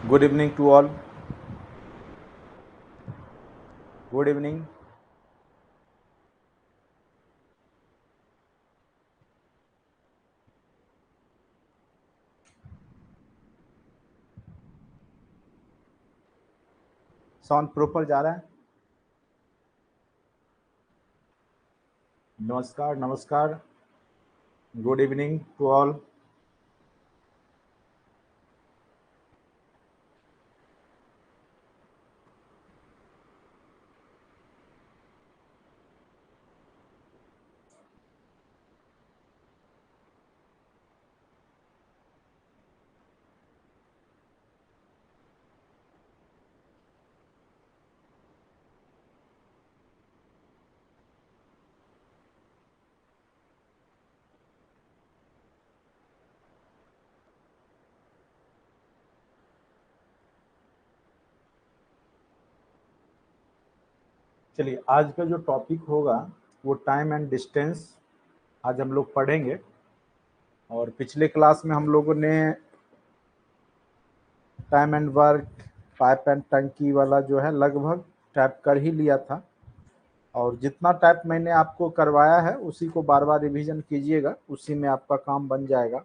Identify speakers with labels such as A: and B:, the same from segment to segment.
A: Good evening to all. Good evening. Sound proper जा रहा है? नमस्कार, नमस्कार. Good evening to all. चलिए, आज का जो टॉपिक होगा वो टाइम एंड डिस्टेंस आज हम लोग पढ़ेंगे। और पिछले क्लास में हम लोगों ने time and work, pipe and टंकी वाला जो है लगभग टाइप कर ही लिया था। और जितना टाइप मैंने आपको करवाया है उसी को बार बार रिवीजन कीजिएगा, उसी में आपका काम बन जाएगा।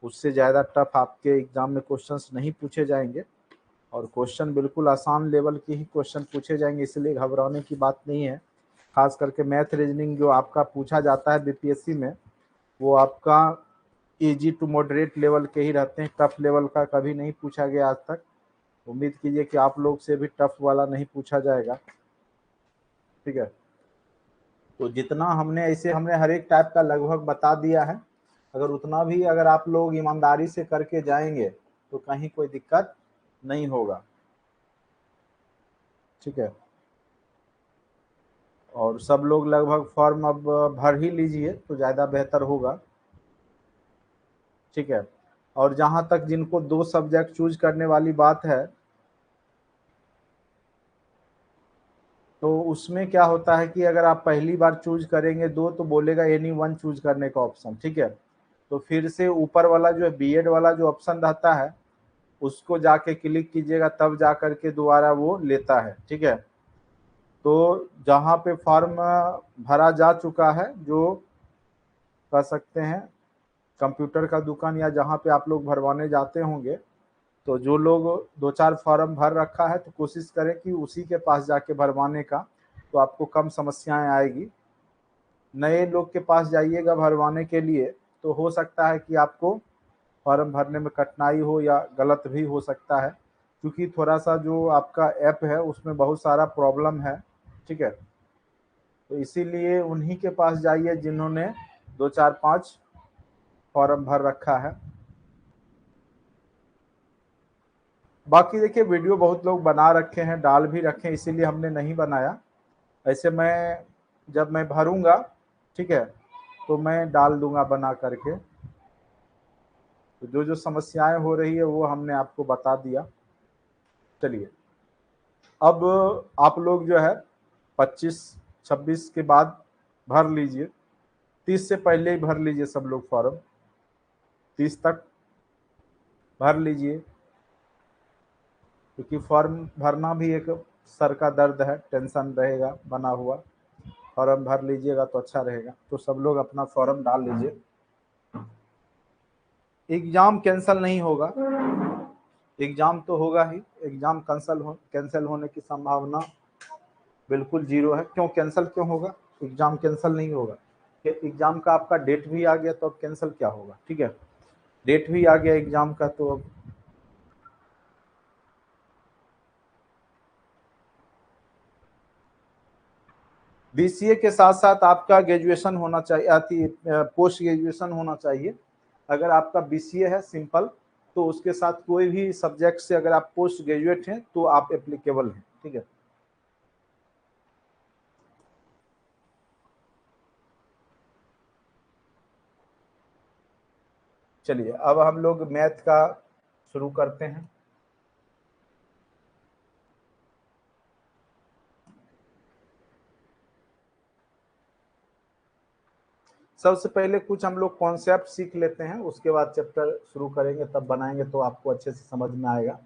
A: उससे ज़्यादा टफ आपके एग्जाम में क्वेश्चंस नहीं पूछे जाएंगे और क्वेश्चन बिल्कुल आसान लेवल के ही क्वेश्चन पूछे जाएंगे, इसलिए घबराने की बात नहीं है। खास करके मैथ रीजनिंग जो आपका पूछा जाता है बीपीएससी में, वो आपका इजी टू मॉडरेट लेवल के ही रहते हैं, टफ लेवल का कभी नहीं पूछा गया आज तक। उम्मीद कीजिए कि आप लोग से भी टफ वाला नहीं पूछा जाएगा, ठीक है। तो जितना हमने हर एक टाइप का लगभग बता दिया है। अगर उतना भी अगर आप लोग ईमानदारी से करके जाएंगे तो कहीं कोई दिक्कत नहीं होगा, ठीक है। और सब लोग लगभग फॉर्म अब भर ही लीजिए तो ज़्यादा बेहतर होगा, ठीक है। और जहाँ तक जिनको 2 सब्जेक्ट चूज करने वाली बात है, तो उसमें क्या होता है कि अगर आप पहली बार चूज करेंगे 2 तो बोलेगा एनी वन चूज करने का ऑप्शन, ठीक है। तो फिर से ऊपर वाला जो है बीएड वाला जो ऑप्शन रहता है उसको जाके क्लिक कीजिएगा, तब जा करके दोबारा वो लेता है, ठीक है। तो जहाँ पे फॉर्म भरा जा चुका है, जो कह सकते हैं कंप्यूटर का दुकान या जहाँ पे आप लोग भरवाने जाते होंगे, तो जो लोग 2-4 फॉर्म भर रखा है तो कोशिश करें कि उसी के पास जाके भरवाने का, तो आपको कम समस्याएं आएगी। नए लोग के पास जाइएगा भरवाने के लिए तो हो सकता है कि आपको फॉर्म भरने में कठिनाई हो या गलत भी हो सकता है, क्योंकि थोड़ा सा जो आपका ऐप है उसमें बहुत सारा प्रॉब्लम है, ठीक है। तो इसीलिए उन्हीं के पास जाइए जिन्होंने 2-4-5 फॉर्म भर रखा है। बाकी देखिए, वीडियो बहुत लोग बना रखे हैं, डाल भी रखे हैं, इसीलिए हमने नहीं बनाया। ऐसे मैं जब मैं भरूंगा, ठीक है, तो मैं डाल दूंगा बना करके। तो जो जो समस्याएं हो रही है वो हमने आपको बता दिया। चलिए, अब आप लोग जो है 25-26 के बाद भर लीजिए, 30 से पहले ही भर लीजिए सब लोग फॉर्म, 30 तक भर लीजिए, क्योंकि फॉर्म भरना भी एक सर का दर्द है, टेंशन रहेगा बना हुआ। फॉर्म भर लीजिएगा तो अच्छा रहेगा। तो सब लोग अपना फॉर्म डाल लीजिए। एग्जाम कैंसिल नहीं होगा, एग्जाम तो होगा ही। एग्जाम कैंसिल होने की संभावना बिल्कुल जीरो है। क्यों कैंसिल क्यों होगा? एग्जाम कैंसिल नहीं होगा कि एग्जाम का आपका डेट भी आ गया तो अब कैंसिल क्या होगा, ठीक है। डेट भी आ गया एग्जाम का, तो अब बीसीए के साथ साथ आपका ग्रेजुएशन होना चाहिए, आती पोस्ट ग्रेजुएशन होना चाहिए। अगर आपका बीसीए है सिंपल, तो उसके साथ कोई भी सब्जेक्ट से अगर आप पोस्ट ग्रेजुएट हैं तो आप एप्लीकेबल हैं, ठीक है। चलिए, अब हम लोग मैथ का शुरू करते हैं। सबसे पहले कुछ हम लोग कॉन्सेप्ट सीख लेते हैं, उसके बाद चैप्टर शुरू करेंगे, तब बनाएंगे तो आपको अच्छे से समझ में आएगा।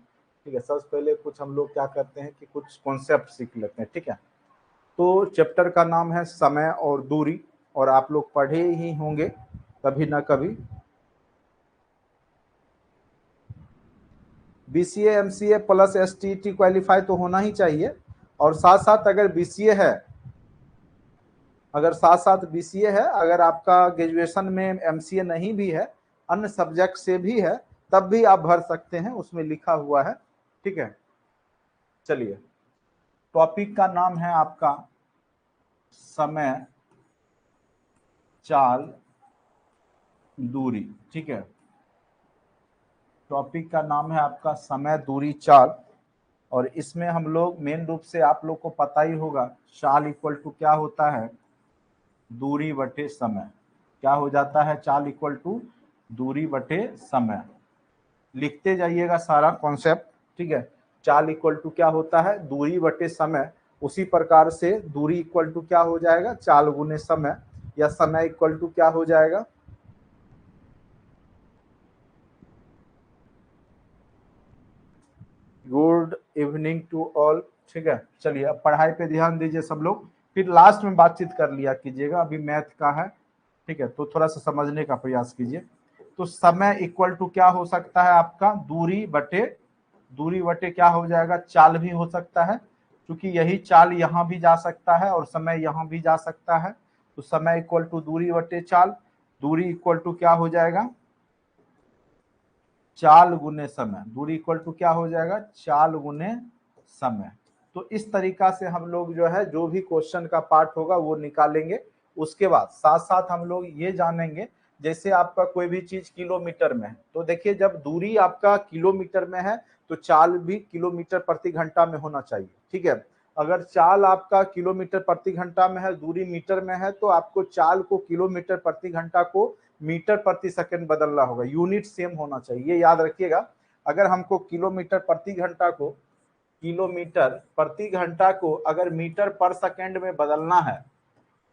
A: ठीक है, सबसे पहले कुछ हम लोग क्या करते हैं कि कुछ कॉन्सेप्ट सीख लेते हैं, ठीक है। तो चैप्टर का नाम है समय और दूरी, और आप लोग पढ़े ही होंगे कभी ना कभी। BCA MCA plus STET qualify तो होना ही चाहिए, और साथ साथ अगर बीसीए है, अगर आपका ग्रेजुएशन में एमसीए नहीं भी है, अन्य सब्जेक्ट से भी है, तब भी आप भर सकते हैं, उसमें लिखा हुआ है, ठीक है। चलिए, टॉपिक का नाम है आपका समय, चाल, दूरी, ठीक है। टॉपिक का नाम है आपका समय, दूरी, चाल, और इसमें हम लोग मेन रूप से, आप लोग को पता ही होगा, चाल इक्वल टू क्या होता है, दूरी बटे समय। क्या हो जाता है, चाल इक्वल टू दूरी बटे समय। लिखते जाइएगा सारा कॉन्सेप्ट, ठीक है। चाल इक्वल टू क्या होता है, दूरी बटे समय। उसी प्रकार से दूरी इक्वल टू क्या हो जाएगा, चाल गुने समय, या समय इक्वल टू क्या हो जाएगा, गुड इवनिंग टू ऑल, ठीक है। चलिए, अब पढ़ाई पे ध्यान दीजिए सब लोग, फिर लास्ट में बातचीत कर लिया कीजिएगा, अभी मैथ का है, ठीक है, तो थोड़ा सा समझने का प्रयास कीजिए। तो समय इक्वल टू क्या हो सकता है आपका, दूरी बटे क्या हो जाएगा, चाल भी हो सकता है, क्योंकि यही चाल यहाँ भी जा सकता है और समय यहाँ भी जा सकता है। तो समय इक्वल टू दूरी बटे चाल, दूरी इक्वल टू क्या हो जाएगा, चाल गुने समय। दूरी इक्वल टू क्या हो जाएगा, चाल गुने समय। तो इस तरीका से हम लोग जो है, जो भी क्वेश्चन का पार्ट होगा वो निकालेंगे। उसके बाद साथ साथ हम लोग ये जानेंगे, जैसे आपका कोई भी चीज किलोमीटर में है, तो देखिए जब दूरी आपका किलोमीटर में है तो चाल भी किलोमीटर प्रति घंटा में होना चाहिए, ठीक है। अगर चाल आपका किलोमीटर प्रति घंटा में है, दूरी मीटर में है, तो आपको चाल को किलोमीटर प्रति घंटा को मीटर प्रति सेकंड बदलना होगा, यूनिट सेम होना चाहिए, ये याद रखिएगा। अगर हमको किलोमीटर प्रति घंटा को अगर मीटर पर सेकंड में बदलना है,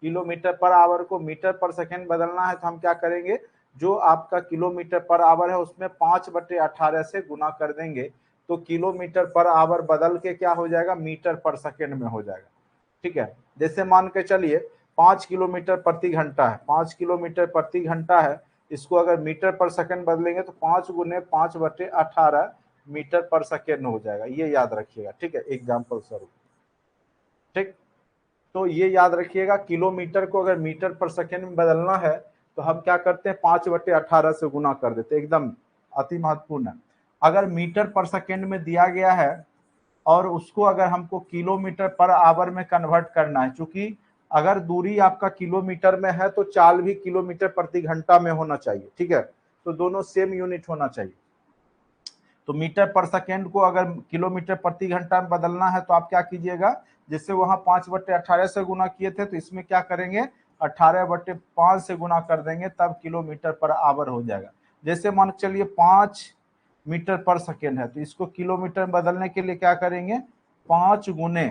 A: किलोमीटर पर आवर को मीटर पर सेकंड बदलना है, तो हम क्या करेंगे, जो आपका किलोमीटर पर आवर है उसमें 5/18 से गुना कर देंगे, तो किलोमीटर पर आवर बदल के क्या हो जाएगा, मीटर पर सेकंड में हो जाएगा, ठीक है। जैसे मान के चलिए 5 किलोमीटर प्रति घंटा है, 5 किलोमीटर प्रति घंटा है, इसको अगर मीटर पर सेकंड बदलेंगे तो 5 गुने 5/18 मीटर पर सेकेंड हो जाएगा, ये याद रखिएगा, ठीक है, एग्जाम्पल स्वरूप, ठीक। तो ये याद रखिएगा, किलोमीटर को अगर मीटर पर सेकेंड में बदलना है तो हम क्या करते हैं, 5/18 से गुना कर देते हैं, एकदम अति महत्वपूर्ण है। अगर मीटर पर सेकेंड में दिया गया है और उसको अगर हमको किलोमीटर पर आवर में कन्वर्ट करना है, क्योंकि अगर दूरी आपका किलोमीटर में है तो चाल भी किलोमीटर प्रति घंटा में होना चाहिए, ठीक है, तो दोनों सेम यूनिट होना चाहिए। तो मीटर पर सेकेंड को अगर किलोमीटर प्रति घंटा में बदलना है तो आप क्या कीजिएगा, जैसे वहां 5/18 से गुना किए थे, तो इसमें क्या करेंगे, 18/5 से गुना कर देंगे, तब किलोमीटर पर आवर हो जाएगा। जैसे मान चलिए 5 मीटर पर सेकेंड है, तो इसको किलोमीटर में बदलने के लिए क्या करेंगे, 5 गुने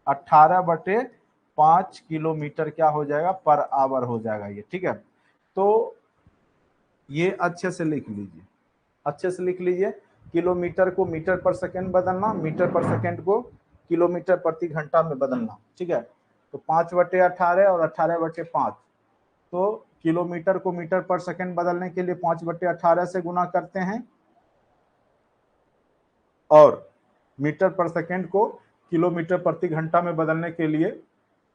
A: 18/5 किलोमीटर क्या हो जाएगा, पर आवर हो जाएगा ये, ठीक है। तो ये अच्छे से लिख लीजिए, अच्छे से लिख लीजिए, किलोमीटर को मीटर पर सेकंड बदलना, मीटर पर सेकंड को किलोमीटर प्रति घंटा में बदलना, ठीक है। तो 5/18 और 18/5, तो किलोमीटर को मीटर पर सेकंड बदलने के लिए 5/18 से गुना करते हैं, और मीटर पर सेकंड को किलोमीटर प्रति घंटा में बदलने के लिए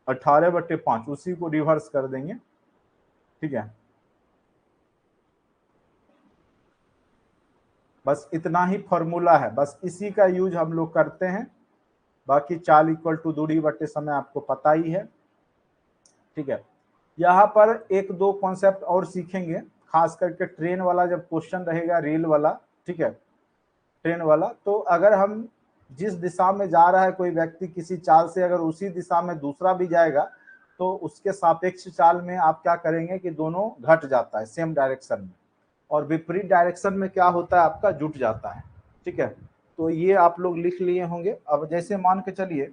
A: 18/5, उसी को रिवर्स कर देंगे, ठीक है। बस इतना ही फॉर्मूला है, बस इसी का यूज हम लोग करते हैं। बाकी चाल इक्वल टू दूरी बटे समय आपको पता ही है, ठीक है। यहाँ पर एक दो कॉन्सेप्ट और सीखेंगे, खास करके ट्रेन वाला जब क्वेश्चन रहेगा, रेल वाला, ठीक है, ट्रेन वाला, तो अगर हम जिस दिशा में जा रहा है कोई व्यक्ति किसी चाल से, अगर उसी दिशा में दूसरा भी जाएगा तो उसके सापेक्ष चाल में आप क्या करेंगे कि दोनों घट जाता है सेम डायरेक्शन में, और विपरीत डायरेक्शन में क्या होता है, आपका जुट जाता है, ठीक है। तो ये आप लोग लिख लिए होंगे। अब जैसे मान के चलिए,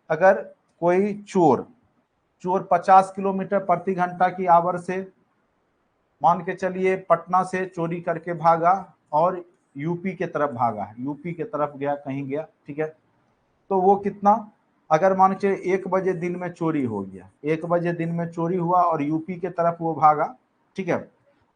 A: अगर कोई चोर 50 किलोमीटर प्रति घंटा की आवर से मान के चलिए पटना से चोरी करके भागा, और यूपी के तरफ भागा है, यूपी के तरफ गया, कहीं गया, ठीक है। तो वो कितना, अगर मान के 1 बजे दिन में चोरी हो गया, 1 बजे दिन में चोरी हुआ और यूपी के तरफ वो भागा, ठीक है,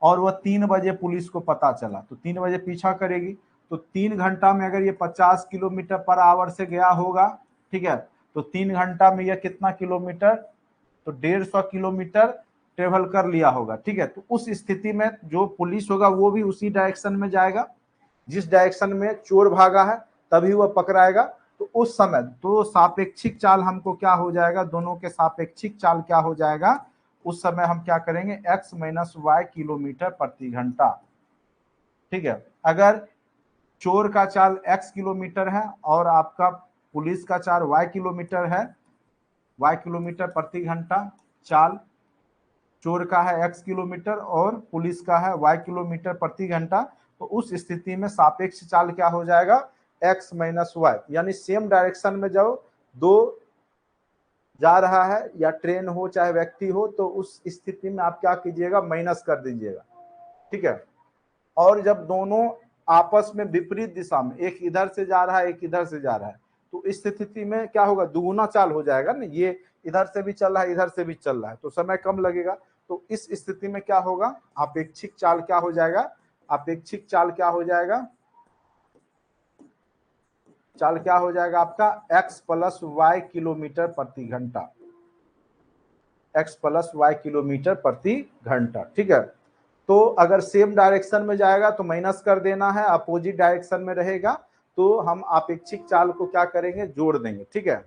A: और वह 3 बजे पुलिस को पता चला, तो 3 बजे पीछा करेगी, तो 3 घंटा में अगर ये 50 किलोमीटर पर आवर से गया होगा, ठीक है, तो 3 घंटा में यह कितना किलोमीटर, तो 150 किलोमीटर ट्रेवल कर लिया होगा, ठीक है। तो उस स्थिति में जो पुलिस होगा वो भी उसी डायरेक्शन में जाएगा जिस डायरेक्शन में चोर भागा है, तभी वह पकड़ाएगा। तो उस समय तो सापेक्षिक चाल हमको क्या हो जाएगा, दोनों के सापेक्षिक चाल क्या हो जाएगा, उस समय हम क्या करेंगे, x माइनस वाई किलोमीटर प्रति घंटा, ठीक है। अगर चोर का चाल x किलोमीटर है और आपका पुलिस का चाल y किलोमीटर है, y किलोमीटर प्रति घंटा चाल, चोर का है x किलोमीटर और पुलिस का है y किलोमीटर प्रति घंटा, तो उस स्थिति में सापेक्ष चाल क्या हो जाएगा, x माइनस वाई, यानी सेम डायरेक्शन में जब दो जा रहा है, या ट्रेन हो चाहे व्यक्ति हो, तो उस स्थिति में आप क्या कीजिएगा, माइनस कर दीजिएगा, ठीक है। और जब दोनों आपस में विपरीत दिशा में, एक इधर से जा रहा है एक इधर से जा रहा है, तो इस स्थिति में क्या होगा, दुगुना चाल हो जाएगा ना, ये इधर से भी चल रहा है इधर से भी चल रहा है, तो समय कम लगेगा। तो इस स्थिति में क्या होगा, अपेक्षिक चाल क्या हो जाएगा, अपेक्षिक चाल क्या हो जाएगा, चाल क्या हो जाएगा आपका x प्लस वाई किलोमीटर प्रति घंटा, x प्लस वाई किलोमीटर प्रति घंटा, ठीक है। तो अगर सेम डायरेक्शन में जाएगा तो माइनस कर देना है, अपोजिट डायरेक्शन में रहेगा तो हम अपेक्षिक चाल को क्या करेंगे, जोड़ देंगे, ठीक है।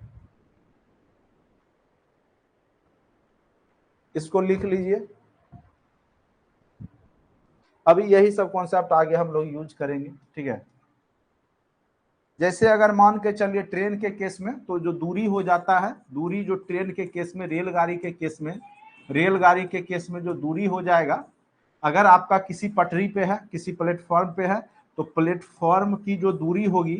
A: इसको लिख लीजिए। अभी यही सब कॉन्सेप्ट आगे हम लोग यूज करेंगे, ठीक है। जैसे अगर मान के चलिए ट्रेन के केस में, तो जो दूरी हो जाता है, दूरी जो ट्रेन के केस में, रेलगाड़ी के केस में, रेलगाड़ी के केस में जो दूरी हो जाएगा, अगर आपका किसी पटरी पे है, किसी प्लेटफॉर्म पे है, तो प्लेटफॉर्म की जो दूरी होगी,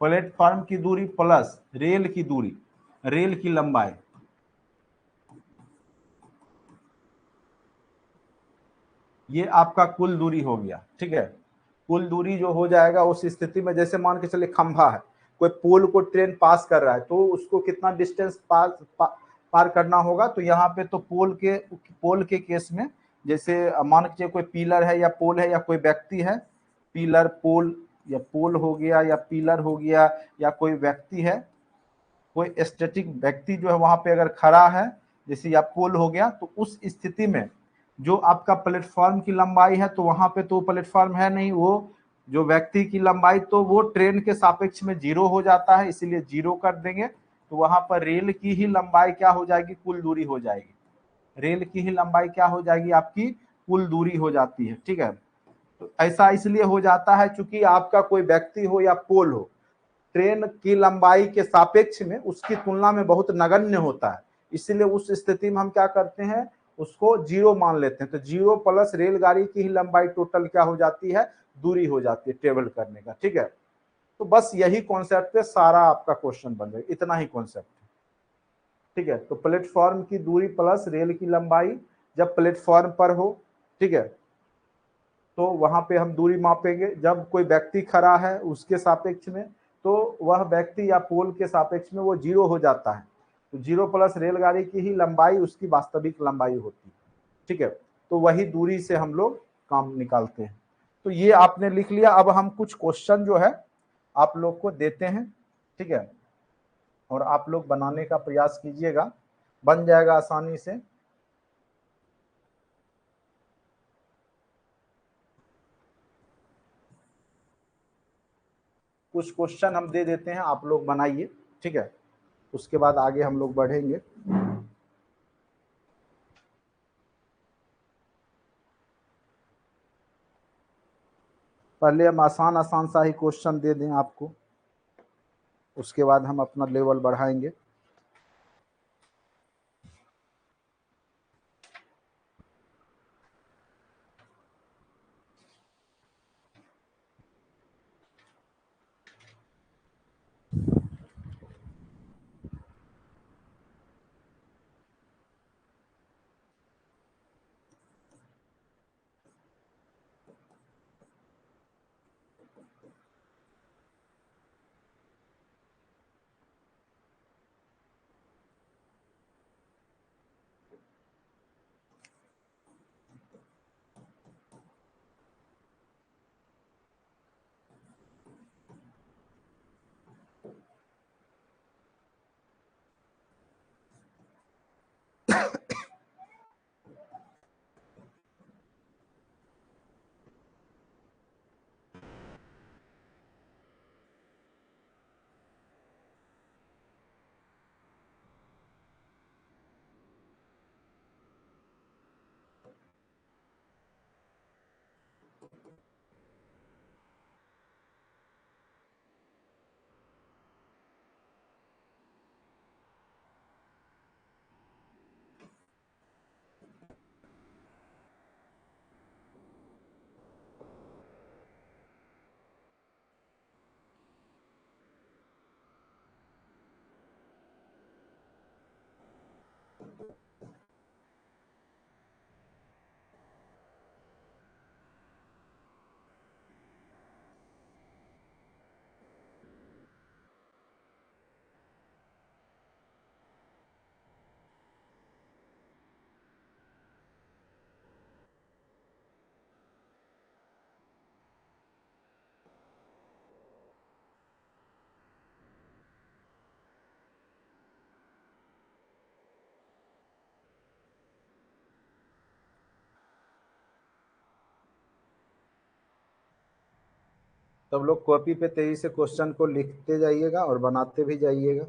A: प्लेटफॉर्म की दूरी प्लस रेल की दूरी, रेल की लंबाई, ये आपका कुल दूरी हो गया, ठीक है। कुल दूरी जो हो जाएगा उस स्थिति में, जैसे मान के चलिए खंभा है, कोई पोल को ट्रेन पास कर रहा है, तो उसको कितना डिस्टेंस पार करना होगा, तो यहाँ पे तो पोल के केस में, जैसे मान के चलिए कोई पिलर है या पोल है या कोई व्यक्ति है, पिलर पोल, या पोल हो गया या पिलर हो गया, या कोई व्यक्ति है, कोई स्टैटिक व्यक्ति जो है वहां पे अगर खड़ा है, जैसे या पोल हो गया, तो उस स्थिति में जो आपका प्लेटफॉर्म की लंबाई है, तो वहां पे तो प्लेटफॉर्म है नहीं, वो जो व्यक्ति की लंबाई, तो वो ट्रेन के सापेक्ष में 0 हो जाता है, इसीलिए 0 कर देंगे। तो वहां पर रेल की ही लंबाई क्या हो जाएगी, कुल दूरी हो जाएगी, रेल की ही लंबाई क्या हो जाएगी, आपकी कुल दूरी हो जाती है, ठीक है। तो ऐसा इसलिए हो जाता है चूंकि आपका कोई व्यक्ति हो या पोल हो, ट्रेन की लंबाई के सापेक्ष में उसकी तुलना में बहुत नगण्य होता है, इसीलिए उस स्थिति में हम क्या करते हैं, उसको 0 मान लेते हैं। तो 0 प्लस रेलगाड़ी की ही लंबाई टोटल क्या हो जाती है, दूरी हो जाती है ट्रेवल करने का, ठीक है। तो बस यही कॉन्सेप्ट पे सारा आपका क्वेश्चन बन जाएगा, इतना ही कॉन्सेप्ट, ठीक है। तो प्लेटफॉर्म की दूरी प्लस रेल की लंबाई जब प्लेटफॉर्म पर हो, ठीक है, तो वहां पे हम दूरी मापेंगे। जब कोई व्यक्ति खड़ा है उसके सापेक्ष में, तो वह व्यक्ति या पोल के सापेक्ष में वो 0 हो जाता है, तो 0 प्लस रेलगाड़ी की ही लंबाई उसकी वास्तविक लंबाई होती है, ठीक है। तो वही दूरी से हम लोग काम निकालते हैं। तो ये आपने लिख लिया। अब हम कुछ क्वेश्चन जो है आप लोग को देते हैं, ठीक है, और आप लोग बनाने का प्रयास कीजिएगा, बन जाएगा आसानी से। कुछ क्वेश्चन हम दे देते हैं, आप लोग बनाइए, ठीक है, उसके बाद आगे हम लोग बढ़ेंगे। पहले हम आसान आसान सा ही क्वेश्चन दे दें आपको, उसके बाद हम अपना लेवल बढ़ाएंगे। सब लोग कॉपी पे तेजी से क्वेश्चन को लिखते जाइएगा और बनाते भी जाइएगा।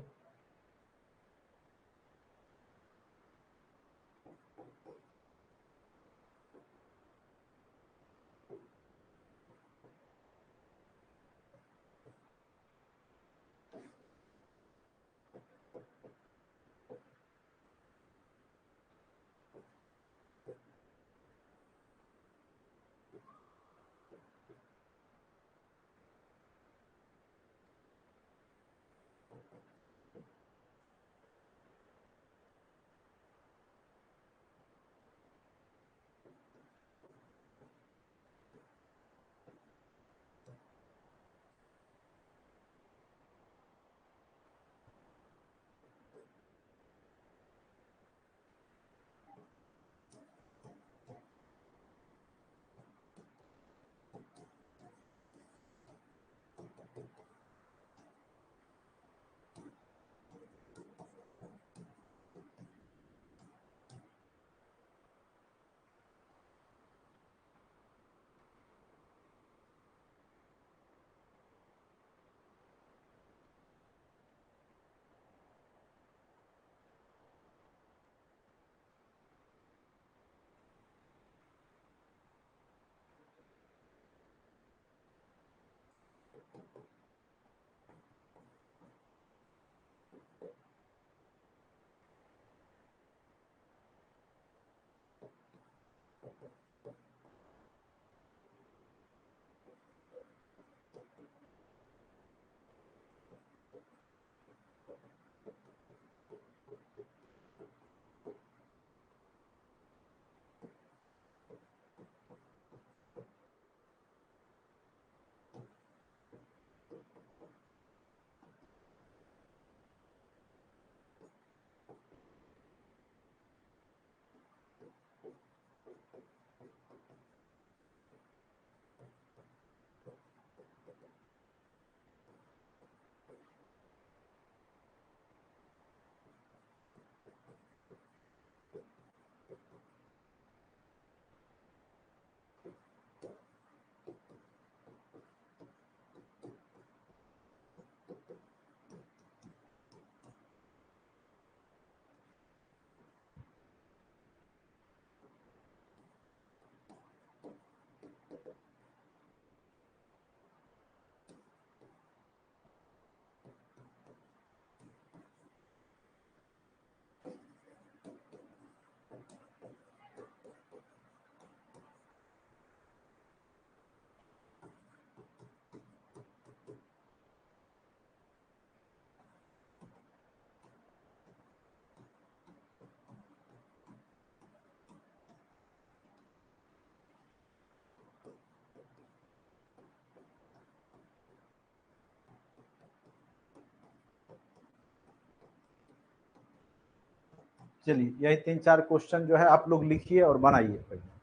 A: चलिए यही 3-4 क्वेश्चन जो है आप लोग लिखिए और बनाइए पहले।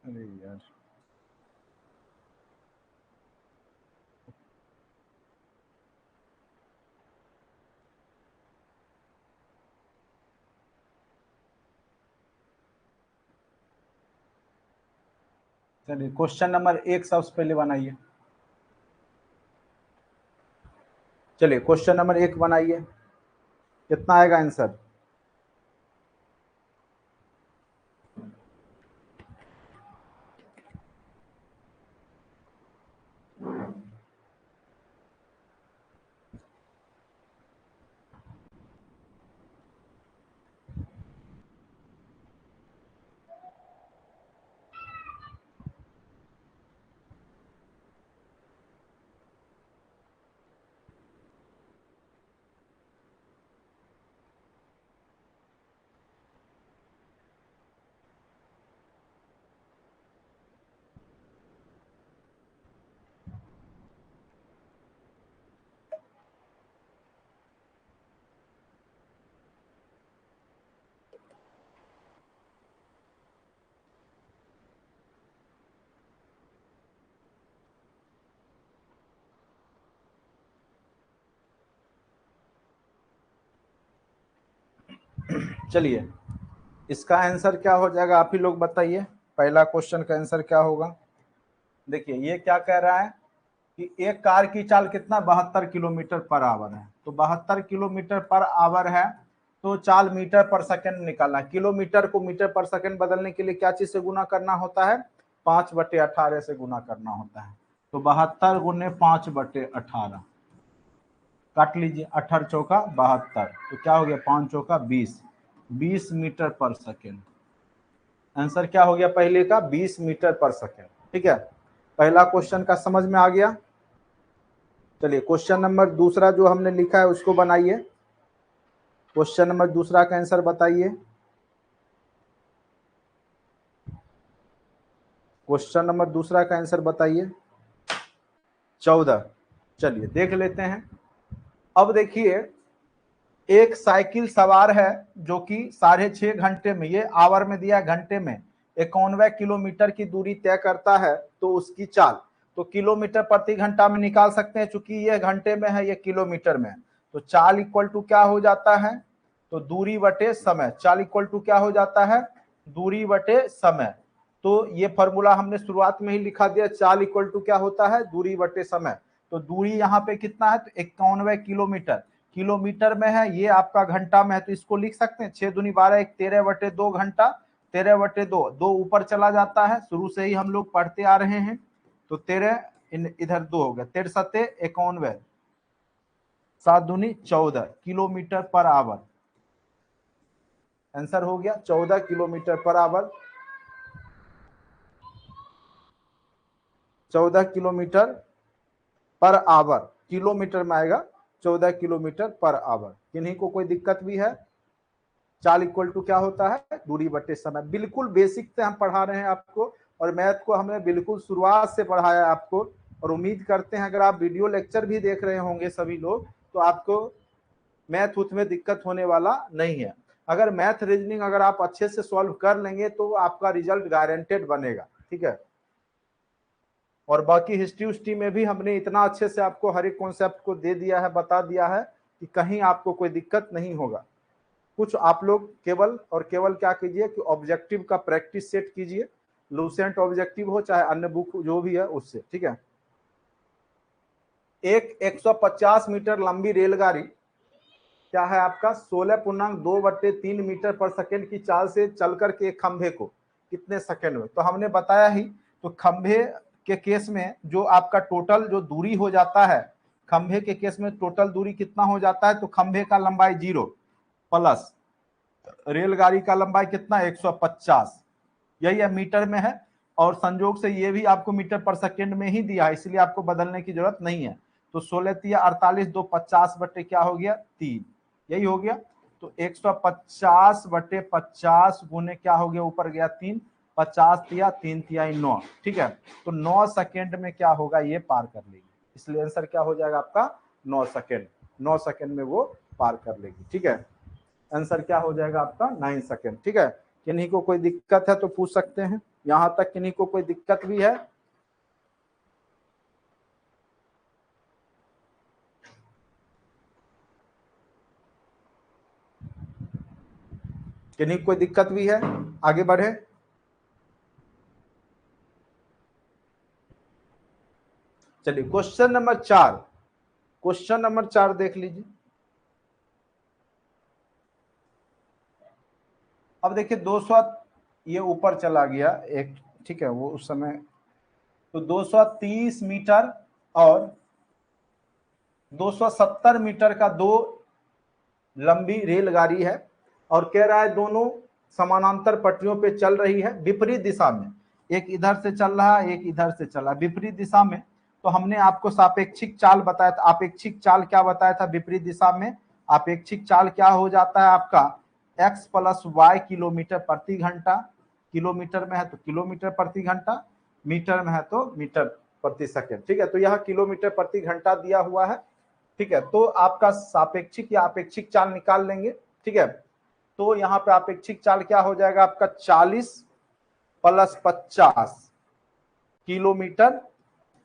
A: अरे यार, चलिए क्वेश्चन नंबर 1 सबसे पहले बनाइए। चलिए क्वेश्चन नंबर 1 बनाइए, कितना आएगा आंसर? चलिए इसका आंसर क्या हो जाएगा, आप ही लोग बताइए। पहला क्वेश्चन का आंसर क्या होगा? देखिए ये क्या कह रहा है कि एक कार की चाल कितना 72 किलोमीटर पर आवर है। तो 72 किलोमीटर पर आवर है तो चाल मीटर पर सेकंड निकालना। किलोमीटर को मीटर पर सेकंड बदलने के लिए क्या चीज से गुना करना होता है? 5/18 से गुना करना होता है। तो 72 गुने 5/18 काट लीजिए, 18 चौका 72, तो क्या हो गया 5 चौका 20, 20 मीटर पर सेकेंड। आंसर क्या हो गया पहले का? 20 मीटर पर सेकेंड। ठीक है, पहला क्वेश्चन का समझ में आ गया। चलिए क्वेश्चन नंबर दूसरा जो हमने लिखा है उसको बनाइए। क्वेश्चन नंबर दूसरा का आंसर बताइए। क्वेश्चन नंबर दूसरा का आंसर बताइए। 14। चलिए देख लेते हैं। अब देखिए एक साइकिल सवार है जो कि 6.5 घंटे में, ये आवर में दिया घंटे में, 91 किलोमीटर की दूरी तय करता है। तो उसकी चाल तो किलोमीटर प्रति घंटा में निकाल सकते हैं, चूंकि ये घंटे में है, ये किलोमीटर में है। तो चाल इक्वल टू क्या हो जाता है? तो दूरी बटे समय। चाल इक्वल टू क्या हो जाता है? दूरी बटे समय। तो ये फॉर्मूला हमने शुरुआत में ही लिखा दिया, चाल इक्वल टू क्या होता है? दूरी बटे समय। तो दूरी यहाँ पे कितना है? तो 91 किलोमीटर। किलोमीटर में है, ये आपका घंटा में है, तो इसको लिख सकते हैं 6 दूनी 12, 1 13/2 घंटा। 13/2, 2 ऊपर चला जाता है, शुरू से ही हम लोग पढ़ते आ रहे हैं। तो 13 इधर 2 हो गया, 13 सत्ते 91, 7 दूनी 14 किलोमीटर पर आवर। आंसर हो गया 14 kilometre per hour. 14 kilometre per hour, kilometre में आएगा 14 किलोमीटर पर आवर। किन्हीं को कोई दिक्कत भी है? चाल इक्वल टू क्या होता है? दूरी बटे समय। बिल्कुल बेसिक से हम पढ़ा रहे हैं आपको, और मैथ को हमने बिल्कुल शुरुआत से पढ़ाया आपको। और उम्मीद करते हैं अगर आप वीडियो लेक्चर भी देख रहे होंगे सभी लोग, तो आपको मैथ उथ में दिक्कत होने वाला नहीं है। अगर मैथ रीजनिंग अगर आप अच्छे से सॉल्व कर लेंगे तो आपका रिजल्ट गारंटेड बनेगा। ठीक है, और बाकी हिस्ट्री उस्ट्री में भी हमने इतना अच्छे से आपको हर एक कॉन्सेप्ट को दे दिया है, बता दिया है कि कहीं आपको कोई दिक्कत नहीं होगा। कुछ आप लोग केवल और केवल क्या कीजिए कि ऑब्जेक्टिव का प्रैक्टिस सेट कीजिए, लूसेंट ऑब्जेक्टिव हो चाहे अन्य बुक जो भी है उससे। ठीक है, एक 150 मीटर लंबी रेलगाड़ी क्या है आपका? 16.2/3 मीटर पर सेकेंड की चाल से चल करके एक खंभे को कितने सेकेंड में? तो हमने बताया ही। तो खंभे के केस में जो आपका टोटल जो दूरी हो जाता है, खंभे के केस में टोटल दूरी कितना हो जाता है? तो खंभे का लंबाई 0 प्लस रेलगाड़ी का लंबाई कितना? 150। यही है, मीटर में है। और संजोग से ये भी आपको मीटर पर सेकेंड में ही दिया है, इसलिए आपको बदलने की जरूरत नहीं है। तो 16×3 = 48, 2 50 बटे क्या हो गया? 3। यही हो गया। तो 150/50 गुने क्या हो गया? ऊपर गया 3, 50×3=3 ठीक है, तो 9 सेकेंड में क्या होगा? ये पार कर लेगी। इसलिए आंसर क्या हो जाएगा आपका? 9 सेकेंड। 9 सेकेंड में वो पार कर लेगी। ठीक है, आंसर क्या हो जाएगा आपका? 9 सेकेंड। ठीक है, किन्हीं को कोई दिक्कत है तो पूछ सकते हैं, यहां तक किन्हीं को कोई दिक्कत भी है? किन्हीं को कोई दिक्कत भी है? आगे बढ़े। चलिए क्वेश्चन नंबर 4। क्वेश्चन नंबर 4 देख लीजिए। अब देखिए 200 ये ऊपर चला गया एक, ठीक है, वो उस समय तो 230 मीटर और 270 मीटर का दो लंबी रेलगाड़ी है और कह रहा है दोनों समानांतर पटरियों पे चल रही है विपरीत दिशा में, एक इधर से चल रहा है एक इधर से चल रहा है विपरीत दिशा में। तो हमने आपको सापेक्षिक चाल बताया था, आपेक्षिक चाल क्या बताया था विपरीत दिशा में? आपेक्षिक चाल क्या हो जाता है आपका x प्लस वाई किलोमीटर प्रति घंटा, किलोमीटर में है तो किलोमीटर प्रति घंटा, मीटर में है तो मीटर प्रति सेकेंड, ठीक है। तो यह किलोमीटर प्रति घंटा दिया हुआ है, ठीक है। तो आपका सापेक्षिक या अपेक्षिक चाल निकाल लेंगे, ठीक है। तो यहाँ पे अपेक्षिक चाल क्या हो जाएगा आपका 40 प्लस 50 किलोमीटर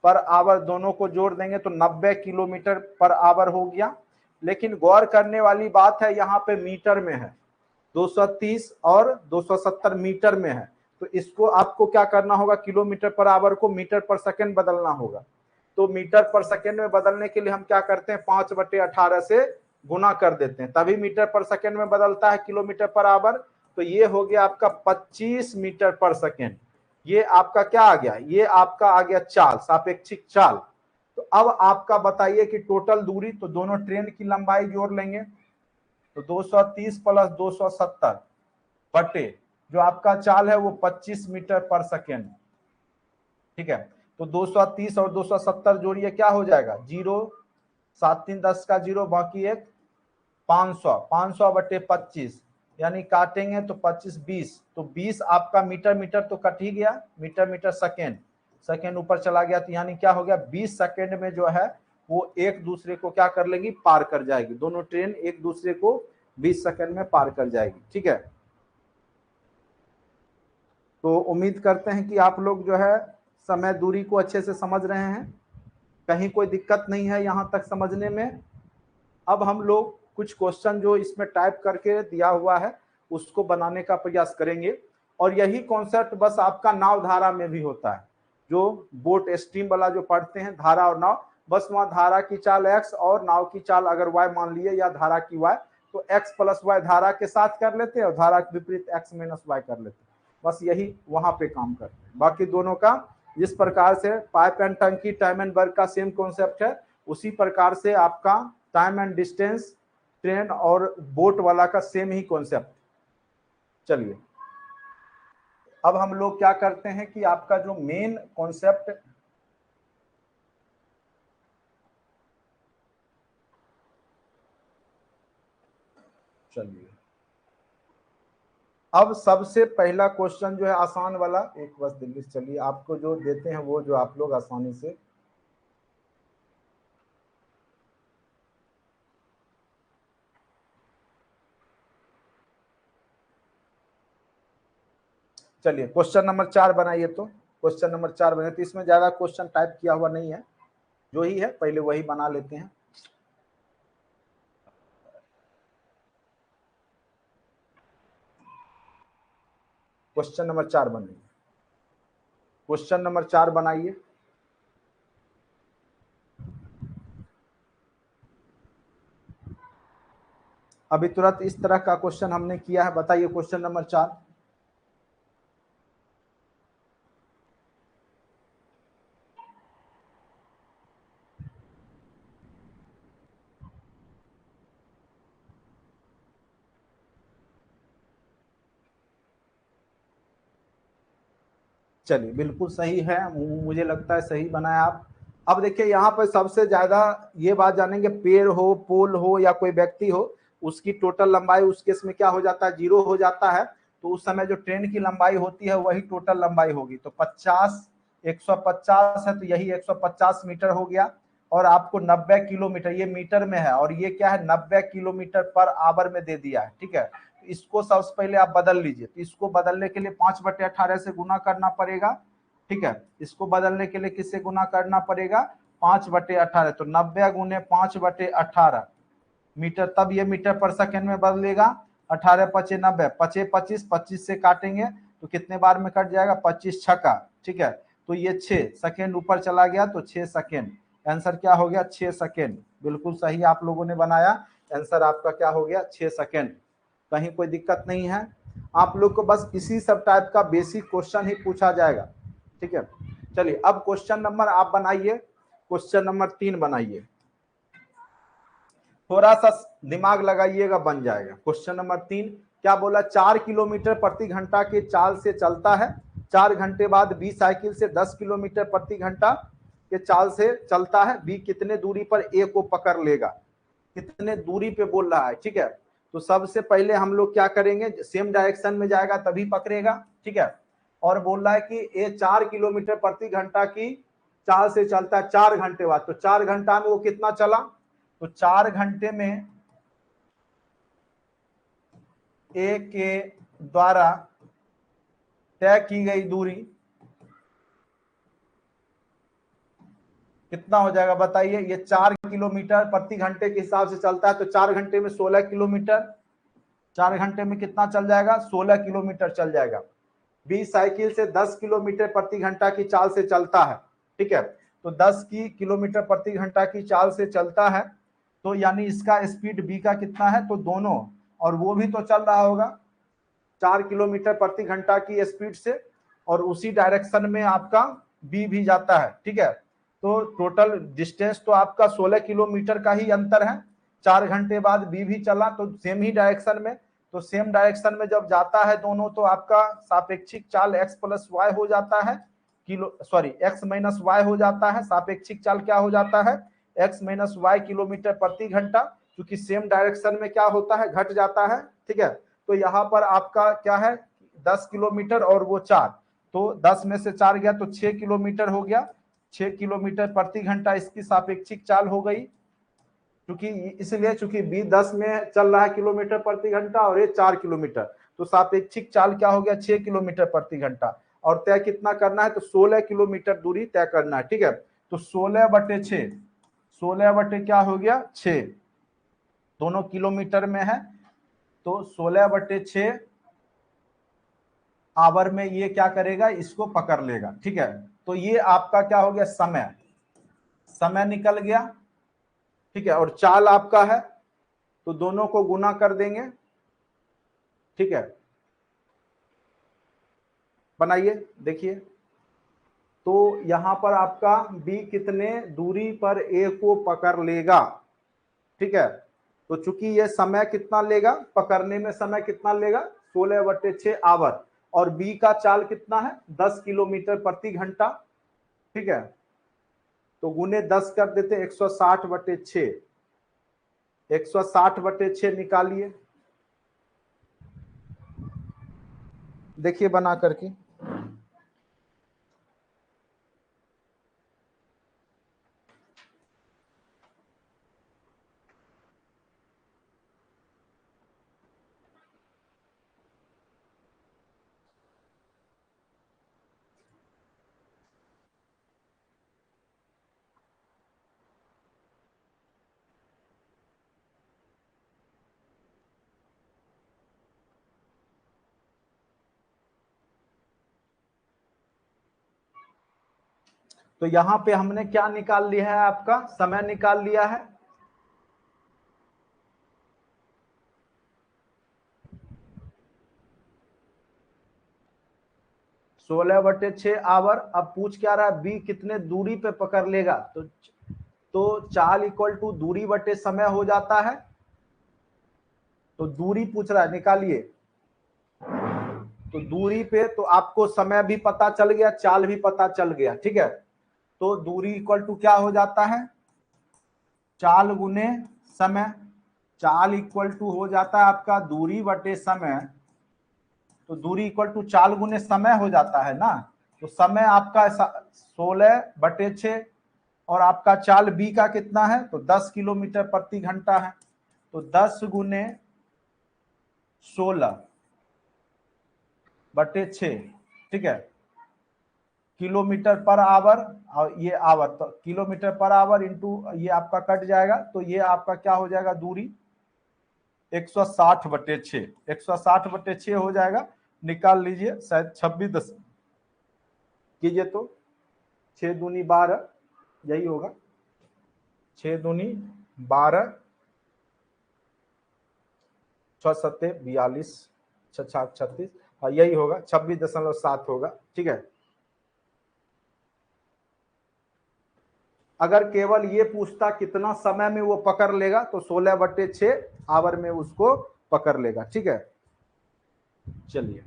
A: पर आवर, दोनों को जोड़ देंगे तो 90 किलोमीटर पर आवर हो गया। लेकिन गौर करने वाली बात है यहाँ पे मीटर में है, 230 और 270 मीटर में है, तो इसको आपको क्या करना होगा, किलोमीटर पर आवर को मीटर पर सेकंड बदलना होगा। तो मीटर पर सेकंड में बदलने के लिए हम क्या करते हैं 5/18 से गुना कर देते हैं, तभी मीटर पर सेकंड में बदलता है किलोमीटर पर आवर। तो ये हो गया आपका 25 मीटर पर सेकंड। ये आपका क्या आ गया, ये आपका आ गया चाल, सापेक्षिक चाल। तो अब आपका बताइए कि टोटल दूरी, तो दोनों ट्रेन की लंबाई जोड़ लेंगे तो 230 प्लस 270 बटे जो आपका चाल है वो 25 मीटर पर सेकेंड, ठीक है। तो 230 और 270 जोड़िए क्या हो जाएगा 0, 7 3 10 का 0, बाकी एक 500, 500 बटे 25 यानी काटेंगे तो 25 20, तो 20 आपका मीटर, मीटर तो कट ही गया, मीटर मीटर सेकेंड, सेकेंड ऊपर चला गया, तो यानी क्या हो गया 20 सेकेंड में जो है वो एक दूसरे को क्या कर लेगी, पार कर जाएगी। दोनों ट्रेन एक दूसरे को 20 सेकेंड में पार कर जाएगी, ठीक है। तो उम्मीद करते हैं कि आप लोग जो है समय दूरी को अच्छे से समझ रहे हैं, कहीं कोई दिक्कत नहीं है यहां तक समझने में। अब हम लोग कुछ क्वेश्चन जो इसमें टाइप करके दिया हुआ है उसको बनाने का प्रयास करेंगे, और यही कॉन्सेप्ट बस आपका नाव धारा में भी होता है, जो बोट स्ट्रीम वाला जो पढ़ते हैं धारा और नाव, बस वहां धारा की चाल x और नाव की चाल अगर y मान लिए या धारा की y, तो x प्लस y धारा के साथ कर लेते हैं और धारा के विपरीत x माइनस y कर लेते हैं, बस यही वहां पे काम करते हैं। बाकी दोनों का जिस प्रकार से पाइप एंड टंकी टाइम एंड वर्क का सेम कॉन्सेप्ट है, उसी प्रकार से आपका टाइम एंड डिस्टेंस ट्रेन और बोट वाला का सेम ही कॉन्सेप्ट। चलिए अब हम लोग क्या करते हैं कि आपका जो मेन कॉन्सेप्ट, चलिए अब सबसे पहला क्वेश्चन जो है आसान वाला, एक बस दिल्ली से, चलिए आपको जो देते हैं वो जो आप लोग आसानी से, चलिए क्वेश्चन नंबर 4 बनाइए। तो क्वेश्चन नंबर 4 बनाइए, तो इसमें ज्यादा क्वेश्चन टाइप किया हुआ नहीं है, जो ही है पहले वही बना लेते हैं। क्वेश्चन नंबर 4 बनाइए, क्वेश्चन नंबर 4 बनाइए। अभी तुरंत इस तरह का क्वेश्चन हमने किया है, बताइए क्वेश्चन नंबर 4। चलिए बिल्कुल सही है, मुझे लगता है सही बनाया आप। अब देखिए यहाँ पर सबसे ज्यादा ये बात जानेंगे, पेड़ हो, पोल हो या कोई व्यक्ति हो, उसकी टोटल लंबाई उस केस में क्या हो जाता है, 0 हो जाता है। तो उस समय जो ट्रेन की लंबाई होती है वही टोटल लंबाई होगी। तो 50 150 है तो यही 150 मीटर हो गया, और आपको 90 किलोमीटर, ये मीटर में है और ये क्या है 90 किलोमीटर पर आवर में दे दिया है, ठीक है। इसको सबसे पहले आप बदल लीजिए, तो इसको बदलने के लिए 5/18 से गुना करना पड़ेगा, ठीक है। इसको बदलने के लिए किससे गुना करना पड़ेगा, 5/18, तो 90 गुने 5/18 मीटर, तब ये मीटर पर सेकंड में बदलेगा। 18 पचे 90, पचे 25, 25 से काटेंगे तो कितने बार में कट जाएगा, 25 छक्का, ठीक है। तो ये 6 सेकेंड ऊपर चला गया तो 6 सेकेंड, आंसर क्या हो गया 6 सेकेंड। बिल्कुल सही आप लोगों ने बनाया, आंसर आपका क्या हो गया 6 सेकेंड। कहीं कोई दिक्कत नहीं है, आप लोग को बस इसी सब टाइप का बेसिक क्वेश्चन ही पूछा जाएगा, ठीक है। चलिए अब क्वेश्चन नंबर आप बनाइए, क्वेश्चन नंबर 3 बनाइए, थोड़ा सा दिमाग लगाइएगा बन जाएगा। क्वेश्चन नंबर 3 क्या बोला, 4 किलोमीटर प्रति घंटा के चाल से चलता है, 4 घंटे बाद बी साइकिल से 10 किलोमीटर प्रति घंटा के चाल से चलता है, बी कितने दूरी पर ए को पकड़ लेगा, कितने दूरी पे बोल रहा है, ठीक है। तो सबसे पहले हम लोग क्या करेंगे, सेम डायरेक्शन में जाएगा तभी पकड़ेगा, ठीक है। और बोल रहा है कि ये 4 किलोमीटर प्रति घंटा की चाल से चलता है 4 घंटे बाद, तो 4 घंटा में वो कितना चला, तो 4 घंटे में ए के द्वारा तय की गई दूरी कितना हो जाएगा बताइए। ये 4 किलोमीटर प्रति घंटे के हिसाब से चलता है, तो 4 घंटे में 16 किलोमीटर, 4 घंटे में कितना चल जाएगा 16 किलोमीटर चल जाएगा। बी साइकिल से 10 किलोमीटर प्रति घंटा की चाल से चलता है, ठीक है। तो 10 की किलोमीटर प्रति घंटा की चाल से चलता है, तो यानी इसका स्पीड बी का कितना है, तो दोनों, और वो भी तो चल रहा होगा 4 किलोमीटर प्रति घंटा की स्पीड से, और उसी डायरेक्शन में आपका बी भी जाता है, ठीक है। तो टोटल डिस्टेंस तो आपका 16 किलोमीटर का ही अंतर है। 4 घंटे बाद बी भी चला तो सेम ही डायरेक्शन में, तो सेम डायरेक्शन में जब जाता है दोनों, तो आपका सापेक्षिक चाल x प्लस वाई हो जाता है, x माइनस वाई हो जाता है। सापेक्षिक चाल क्या हो जाता है, x माइनस वाई किलोमीटर प्रति घंटा, क्योंकि सेम डायरेक्शन में क्या होता है, घट जाता है, ठीक है। तो यहाँ पर आपका क्या है 10 किलोमीटर और वो 4, तो 10 में से 4 गया तो 6 किलोमीटर हो गया, 6 किलोमीटर प्रति घंटा इसकी सापेक्षिक चाल हो गई, क्योंकि इसलिए चूंकि बी 10 में चल रहा है किलोमीटर प्रति घंटा और ये 4 किलोमीटर, तो सापेक्षिक चाल क्या हो गया 6 किलोमीटर प्रति घंटा, और तय कितना करना है, तो 16 किलोमीटर दूरी तय करना है, ठीक है। तो 16/6, 16 क्या हो गया 6, दोनों किलोमीटर में है, तो 16/6 आवर में ये क्या करेगा, इसको पकड़ लेगा, ठीक है। तो ये आपका क्या हो गया समय, समय निकल गया, ठीक है। और चाल आपका है, तो दोनों को गुना कर देंगे, ठीक है। बनाइए देखिए, तो यहां पर आपका बी कितने दूरी पर ए को पकड़ लेगा, ठीक है। तो चूंकि ये समय कितना लेगा, पकड़ने में समय कितना लेगा 16/6 आवर, और बी का चाल कितना है 10 किलोमीटर प्रति घंटा, ठीक है। तो गुने 10 कर देते 160/6, 160/6 निकालिए, देखिए बना करके। तो यहां पे हमने क्या निकाल लिया है, आपका समय निकाल लिया है, सोलह बटे 6 आवर। अब पूछ क्या रहा है, बी कितने दूरी पे पकड़ लेगा, तो चाल इक्वल टू दूरी बटे समय हो जाता है। तो दूरी पूछ रहा है, निकालिए। तो दूरी पे तो आपको समय भी पता चल गया, चाल भी पता चल गया, ठीक है। तो दूरी इक्वल टू क्या हो जाता है, चाल गुने समय। चाल इक्वल टू हो जाता है आपका दूरी बटे समय, तो दूरी इक्वल टू चाल गुने समय हो जाता है ना। तो समय आपका 16/6, और आपका चाल बी का कितना है, तो 10 किलोमीटर प्रति घंटा है, तो 10 गुने 16/6, ठीक है। किलोमीटर पर आवर, और ये आवर, तो किलोमीटर पर आवर इंटू ये आपका कट जाएगा, तो ये आपका क्या हो जाएगा दूरी 160/6, 160/6 हो जाएगा। निकाल लीजिए, शायद 26 कीजिए तो 6 दूनी 12 यही होगा। 6 दूनी 12, 6 सत्ते 42, 6 36, हाँ यही होगा, 26.7 होगा। ठीक है, अगर केवल ये पूछता कितना समय में वो पकड़ लेगा तो 16/6 आवर में उसको पकड़ लेगा। ठीक है, चलिए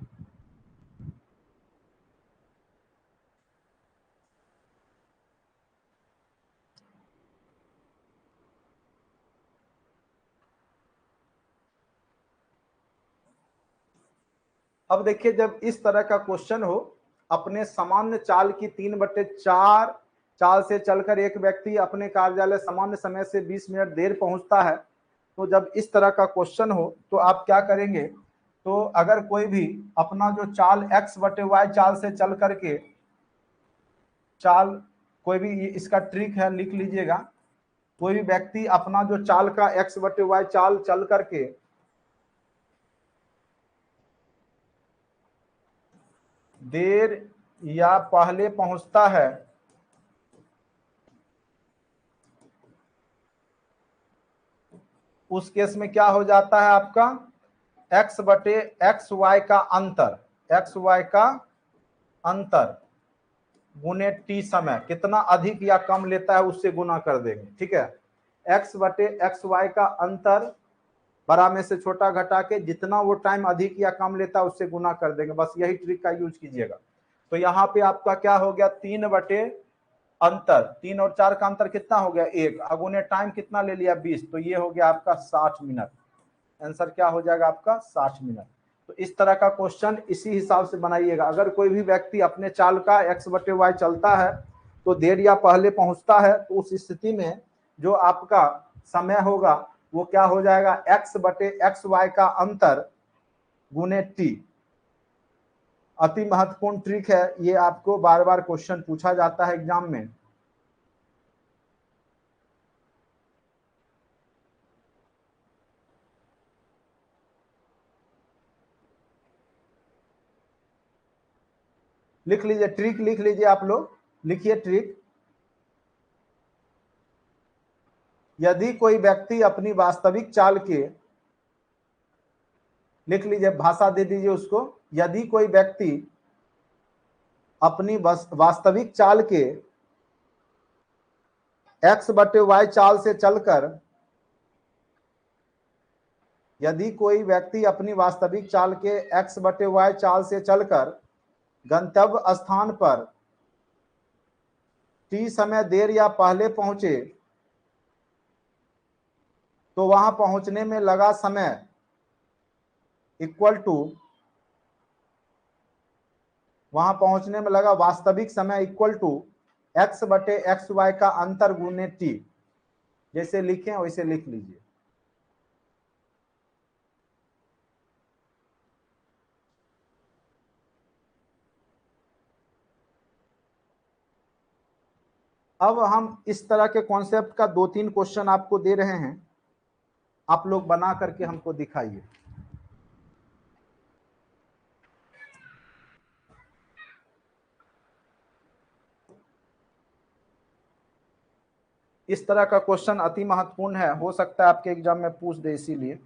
A: अब देखिए, जब इस तरह का क्वेश्चन हो, अपने सामान्य चाल की 3/4 चाल से चलकर एक व्यक्ति अपने कार्यालय सामान्य समय से 20 मिनट देर पहुंचता है, तो जब इस तरह का क्वेश्चन हो तो आप क्या करेंगे? तो अगर कोई भी अपना जो चाल x/y चाल से चल करके चाल, कोई भी इसका ट्रिक है लिख लीजिएगा, कोई भी व्यक्ति अपना जो चाल का x/y चाल चल करके देर या पहले पहुंचता है, उस केस में क्या हो जाता है आपका? x/xy का अंतर, xy का अंतर गुने टी समय कितना अधिक या कम लेता है उससे गुना कर देंगे। ठीक है, x/xy का अंतर बड़ा में से छोटा घटा के जितना वो टाइम अधिक या कम लेता है उससे गुना कर देंगे। बस यही ट्रिक का यूज कीजिएगा। तो यहाँ पे आपका क्या हो गया? 3 और 4 का अंतर कितना हो गया? 1, अगुने टाइम कितना ले लिया? 20, तो ये हो गया आपका 60 मिनट। आंसर क्या हो जाएगा आपका? 60 मिनट। तो इस तरह का क्वेश्चन इसी हिसाब से बनाइएगा। अगर कोई भी व्यक्ति अपने चाल का x/y चलता है तो देर या पहले पहुंचता है, तो उस स्थिति में जो आपका समय होगा वो क्या हो जाएगा? x/xy का अंतर गुने टी। अति महत्वपूर्ण ट्रिक है ये, आपको बार बार क्वेश्चन पूछा जाता है एग्जाम में। लिख लीजिए ट्रिक, लिख लीजिए आप लोग, लिखिए ट्रिक। यदि कोई व्यक्ति अपनी वास्तविक चाल के, लिख लीजिए, भाषा दे दीजिए उसको। यदि कोई व्यक्ति अपनी वास्तविक चाल के x/y चाल से चलकर, यदि कोई व्यक्ति अपनी वास्तविक चाल के x/y चाल से चलकर गंतव्य स्थान पर टी समय देर या पहले पहुंचे, तो वहां पहुंचने में लगा समय इक्वल टू, वहां पहुंचने में लगा वास्तविक समय इक्वल टू x/xy का अंतर गुने टी। जैसे लिखें वैसे लिख लीजिए। अब हम इस तरह के कॉन्सेप्ट का 2-3 क्वेश्चन आपको दे रहे हैं, आप लोग बना करके हमको दिखाइए। इस तरह का क्वेश्चन अति महत्वपूर्ण है, हो सकता है आपके एग्जाम में पूछ दे, इसीलिए।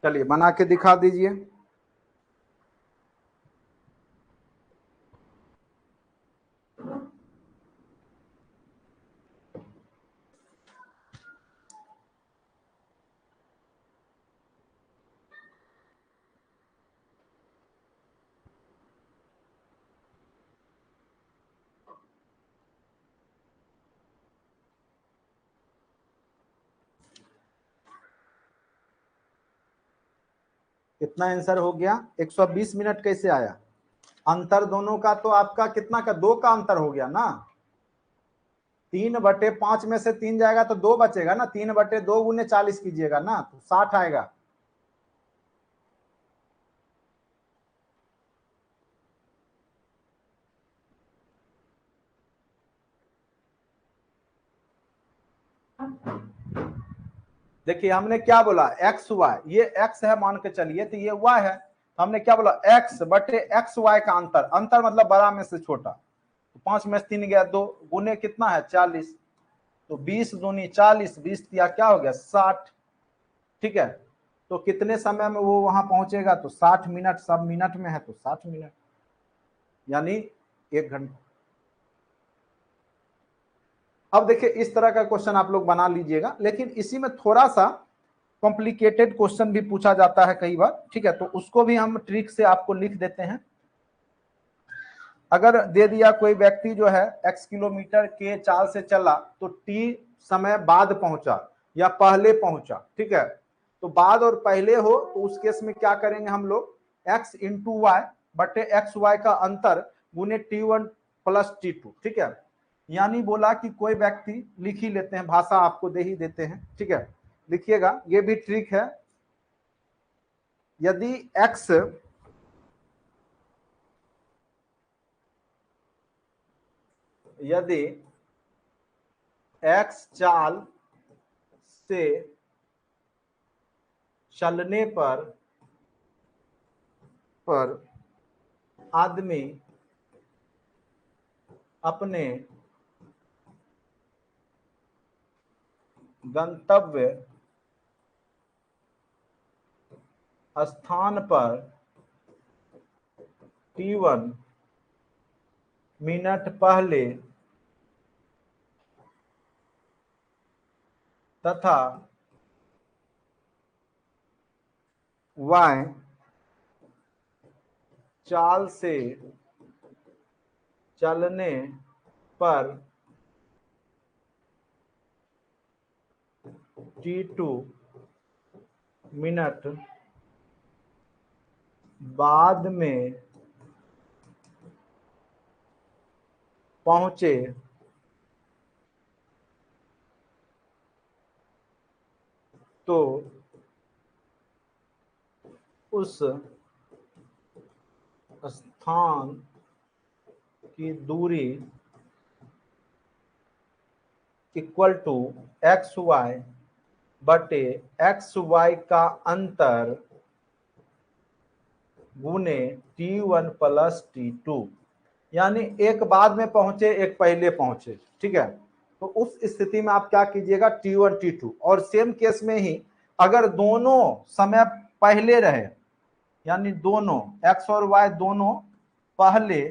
A: चलिए बना के दिखा दीजिए। कितना आंसर हो गया? 120 मिनट कैसे आया? अंतर दोनों का तो आपका कितना का, 2 का अंतर हो गया ना। 3/5 में से 3 जाएगा तो 2 बचेगा ना। 3/2 गुने 40 कीजिएगा ना तो 60 आएगा। देखिए हमने क्या बोला, एक्स वाई, ये एक्स है मान के चलिए, तो ये वाई है, तो हमने क्या बोला, एक्स बटे एक्स वाई का अंतर, अंतर मतलब बड़ा में से छोटा। तो 5 में से 3 गया 2, गुने कितना है 40, तो 20 दूनी 40, 20 दिया क्या हो गया 60। ठीक है, तो कितने समय में वो वहां पहुंचेगा, तो 60 मिनट, सब मिनट में है तो 60 मिनट, यानी 1 घंटा। अब देखिए इस तरह का क्वेश्चन आप लोग बना लीजिएगा, लेकिन इसी में थोड़ा सा कॉम्प्लिकेटेड क्वेश्चन भी पूछा जाता है कई बार। ठीक है, तो उसको भी हम ट्रिक से आपको लिख देते हैं। अगर दे दिया कोई व्यक्ति जो है x किलोमीटर के चाल से चला तो t समय बाद पहुंचा या पहले पहुंचा। ठीक है, तो बाद और पहले हो तो उस केस में क्या करेंगे हम लोग, x इंटू वाई बटे एक्स वाई का अंतर गुने t1 प्लस t2। ठीक है, यानी बोला कि कोई व्यक्ति, लिख ही लेते हैं, भाषा आपको दे ही देते हैं। ठीक है, लिखिएगा, ये भी ट्रिक है। यदि x, यदि x चाल से चलने पर आदमी अपने गंतव्य स्थान पर t1 मिनट पहले तथा y चाल से चलने पर t2 मिनट बाद में पहुंचे तो उस स्थान की दूरी इक्वल टू एक्स वाई बटे एक्स वाई का अंतर गुने t1 प्लस t2, यानी एक बाद में पहुंचे एक पहले पहुंचे। ठीक है, तो उस स्थिति में आप क्या कीजिएगा, t1 t2, और सेम केस में ही अगर दोनों समय पहले रहे, यानी दोनों x और y दोनों पहले,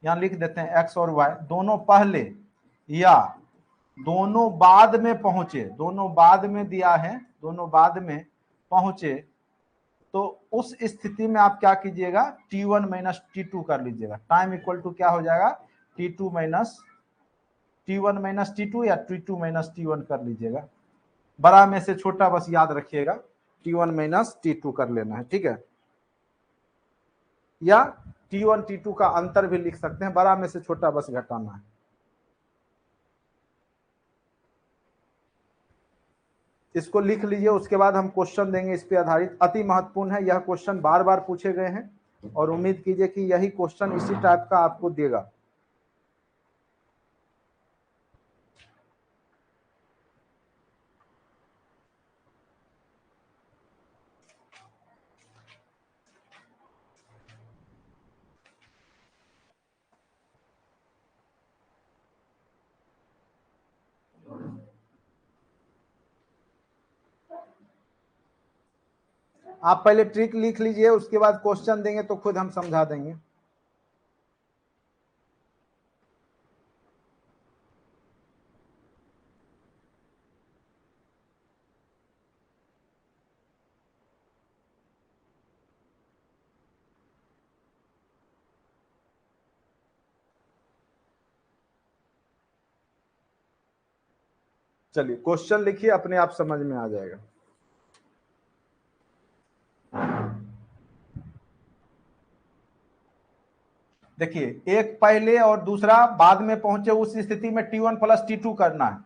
A: यहां लिख देते हैं x और y दोनों पहले या दोनों बाद में पहुंचे, दोनों बाद में दिया है, दोनों बाद में पहुंचे, तो उस स्थिति में आप क्या कीजिएगा, t1 माइनस t2 कर लीजिएगा। टाइम इक्वल टू क्या हो जाएगा, t2 minus t1 minus t2 या t2 माइनस t1 कर लीजिएगा। बड़ा में से छोटा बस याद रखिएगा, t1 माइनस t2 कर लेना है। ठीक है, या t1 t2 का अंतर भी लिख सकते हैं, बड़ा में से छोटा बस घटाना है। इसको लिख लीजिए, उसके बाद हम क्वेश्चन देंगे इस पे आधारित। अति महत्वपूर्ण है, यह क्वेश्चन बार बार पूछे गए हैं और उम्मीद कीजिए कि यही क्वेश्चन इसी टाइप का आपको देगा। आप पहले ट्रिक लिख लीजिए, उसके बाद क्वेश्चन देंगे तो खुद हम समझा देंगे। चलिए क्वेश्चन लिखिए, अपने आप समझ में आ जाएगा। देखिए एक पहले और दूसरा बाद में पहुंचे, उस स्थिति में T1 प्लस T2 करना है।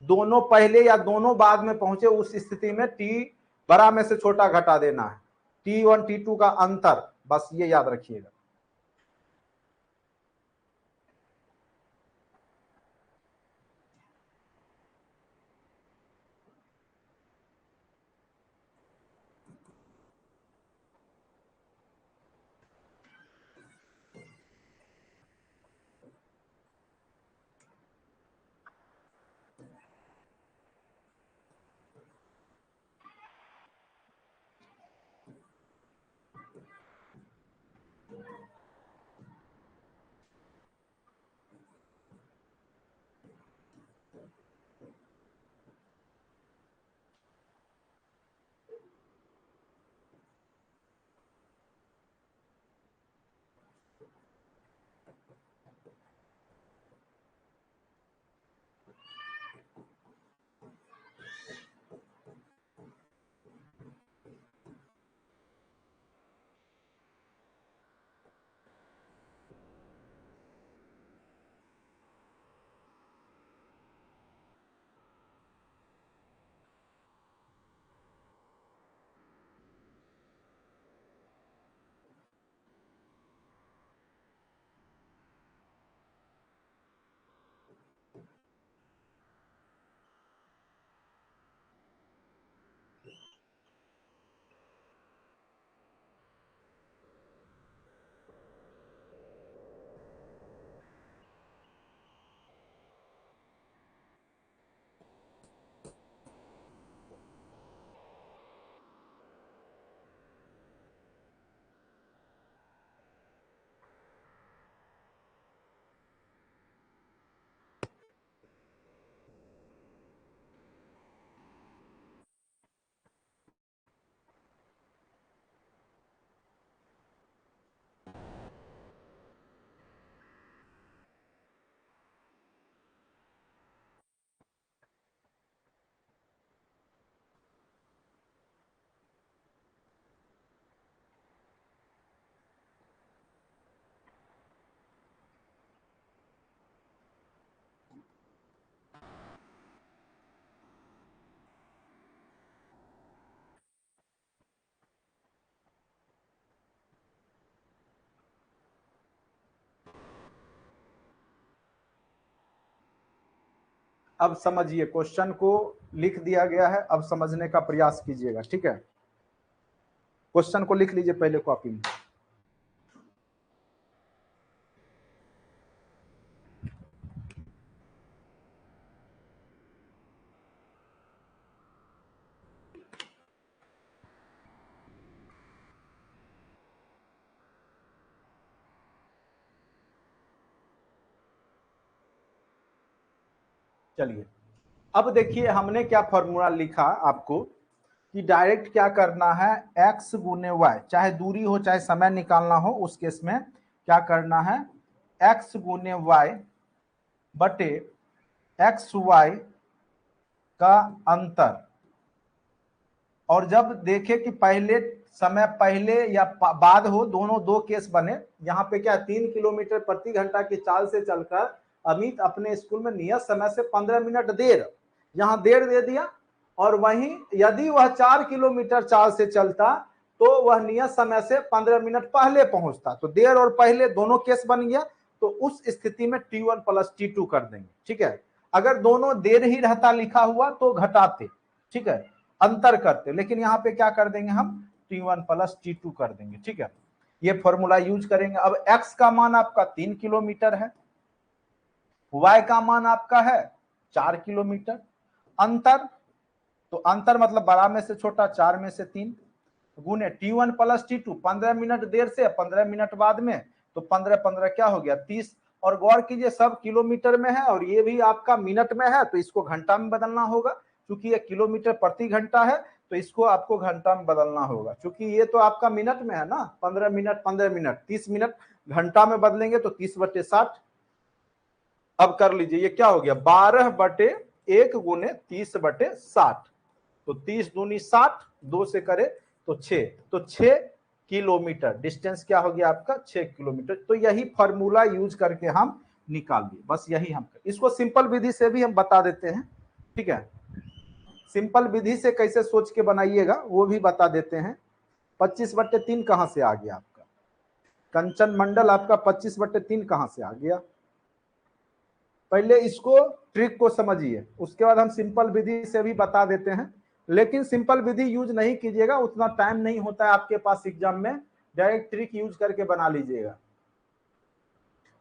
A: दोनों पहले या दोनों बाद में पहुंचे, उस स्थिति में T बड़ा में से छोटा घटा देना है। T1 T2 का अंतर, बस ये याद रखिएगा। अब समझिए, क्वेश्चन को लिख दिया गया है, अब समझने का प्रयास कीजिएगा, ठीक है। क्वेश्चन को लिख लीजिए पहले कॉपी में। चलिए अब देखिए हमने क्या फॉर्मूला लिखा आपको, कि डायरेक्ट क्या करना है, x गुने y, चाहे दूरी हो चाहे समय निकालना हो, उस केस में क्या करना है, x गुने y बटे एक्स वाई का अंतर। और जब देखे कि पहले समय पहले या बाद हो, दोनों दो केस बने। यहाँ पे क्या 3 किलोमीटर प्रति घंटा की चाल से चलकर अमित अपने स्कूल में नियत समय से 15 मिनट देर, यहाँ देर दे दिया। और वहीं यदि वह 4 किलोमीटर चाल से चलता तो वह नियत समय से 15 मिनट पहले पहुंचता। तो देर और पहले दोनों केस बन गया, तो उस स्थिति में T1 प्लस T2 कर देंगे, ठीक है। अगर दोनों देर ही रहता लिखा हुआ तो घटाते, ठीक है, अंतर करते, लेकिन यहाँ पे क्या कर देंगे हम, T1 प्लस T2 कर देंगे, ठीक है। ये फॉर्मूला यूज करेंगे। अब x का मान आपका 3 किलोमीटर है, y का मान आपका है 4 किलोमीटर। अंतर, तो अंतर मतलब बड़ा में से छोटा, 4 में से 3। गुने T1 प्लस T2, 15 मिनट देर से 15 मिनट बाद में, तो 15 क्या हो गया 30। और गौर कीजिए सब किलोमीटर में है और ये भी आपका मिनट में है, तो इसको घंटा में बदलना होगा। क्योंकि ये किलोमीटर प्रति घंटा है तो इसको आपको घंटा में बदलना होगा। क्योंकि ये तो आपका मिनट में है ना, 15 मिनट 30 मिनट, घंटा में बदलेंगे तो 30/60। अब कर लीजिए ये क्या हो गया 12/1 गुने 30/60। तो 30 दूनी 60, 2 से करे तो 6, तो 6 किलोमीटर डिस्टेंस क्या हो गया आपका 6 किलोमीटर। तो यही फॉर्मूला यूज करके हम निकाल दिए, बस यही हम इसको सिंपल विधि से भी हम बता देते हैं। ठीक है, सिंपल विधि से कैसे सोच के बनाइएगा वो भी बता देते हैं। 25/3 कहां से आ गया आपका, कंचन मंडल आपका 25/3 कहां से आ गया। पहले इसको ट्रिक को समझिए, उसके बाद हम सिंपल विधि से भी बता देते हैं। लेकिन सिंपल विधि यूज नहीं कीजिएगा, उतना टाइम नहीं होता है आपके पास एग्जाम में, डायरेक्ट ट्रिक यूज करके बना लीजिएगा।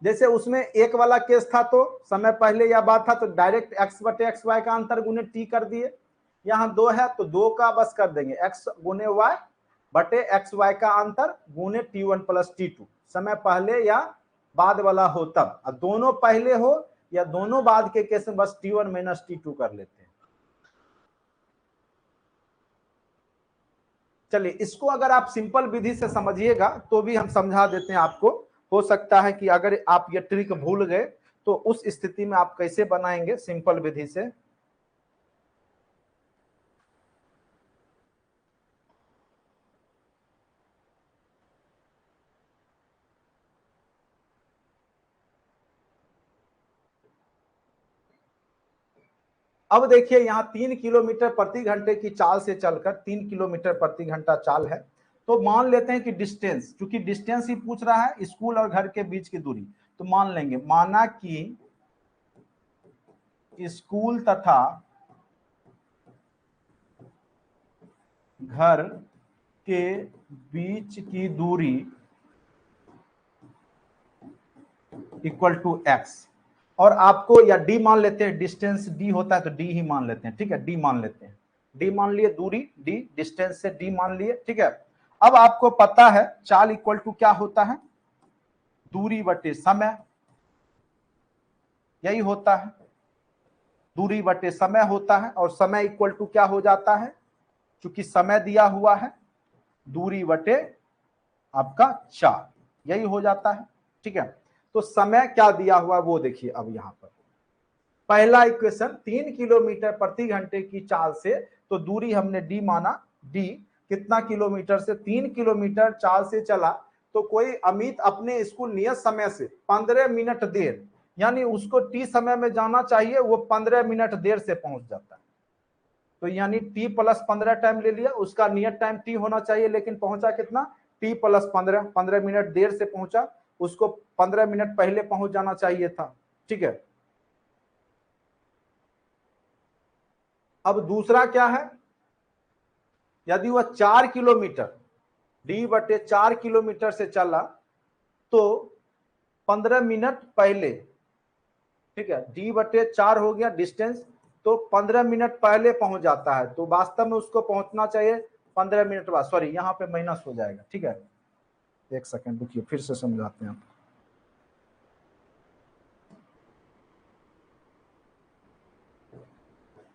A: जैसे उसमें एक वाला केस था तो समय पहले या बाद था तो डायरेक्ट x/xy का अंतर गुने t कर दिए। यहाँ 2 है तो 2 का बस कर देंगे x गुने y/xy का अंतर गुने T1 प्लस T2, समय पहले या बाद वाला हो तब। दोनों पहले हो या दोनों बाद के केस में बस T1 माइनस T2 कर लेते हैं। चलिए इसको अगर आप सिंपल विधि से समझिएगा तो भी हम समझा देते हैं आपको। हो सकता है कि अगर आप ये ट्रिक भूल गए तो उस स्थिति में आप कैसे बनाएंगे सिंपल विधि से। अब देखिए यहाँ 3 किलोमीटर प्रति घंटे की चाल से चलकर 3 किलोमीटर प्रति घंटा चाल है। तो मान लेते हैं कि डिस्टेंस, क्योंकि डिस्टेंस ही पूछ रहा है स्कूल और घर के बीच की दूरी, तो मान लेंगे माना कि स्कूल तथा घर के बीच की दूरी इक्वल टू x। और आपको या d मान लेते हैं, डिस्टेंस d होता है तो d ही मान लेते हैं। ठीक है, d मान लेते हैं, d मान लिए दूरी, d डिस्टेंस से d मान लिए। ठीक है, अब आपको पता है चाल इक्वल टू क्या होता है, दूरी बटे समय, यही होता है, दूरी बटे समय होता है। और समय इक्वल टू क्या हो जाता है, क्योंकि समय दिया हुआ है, दूरी बटे आपका चाल, यही हो जाता है। ठीक है, तो समय क्या दिया हुआ वो देखिए। अब यहां पर पहला इक्वेशन 3 किलोमीटर प्रति घंटे की चाल से, तो दूरी हमने d माना, d कितना किलोमीटर से, 3 किलोमीटर चाल से चला। तो कोई अमित अपने स्कूल नियत समय से 15 मिनट देर, यानी उसको t समय में जाना चाहिए, वो 15 मिनट देर से पहुंच जाता है। तो यानी t प्लस 15 टाइम ले लिया, उसका नियत टाइम t होना चाहिए, लेकिन पहुंचा कितना t प्लस 15, 15 मिनट देर से पहुंचा, उसको 15 मिनट पहले पहुंच जाना चाहिए था। ठीक है, अब दूसरा क्या है, यदि वह 4 किलोमीटर d/4 किलोमीटर से चला तो 15 मिनट पहले, ठीक है, d/4 हो गया डिस्टेंस, तो 15 मिनट पहले पहुंच जाता है। तो वास्तव में उसको पहुंचना चाहिए 15 मिनट बाद, सॉरी यहां पे माइनस हो जाएगा। ठीक है, एक सेकंड रुकिए, फिर से समझाते हैं।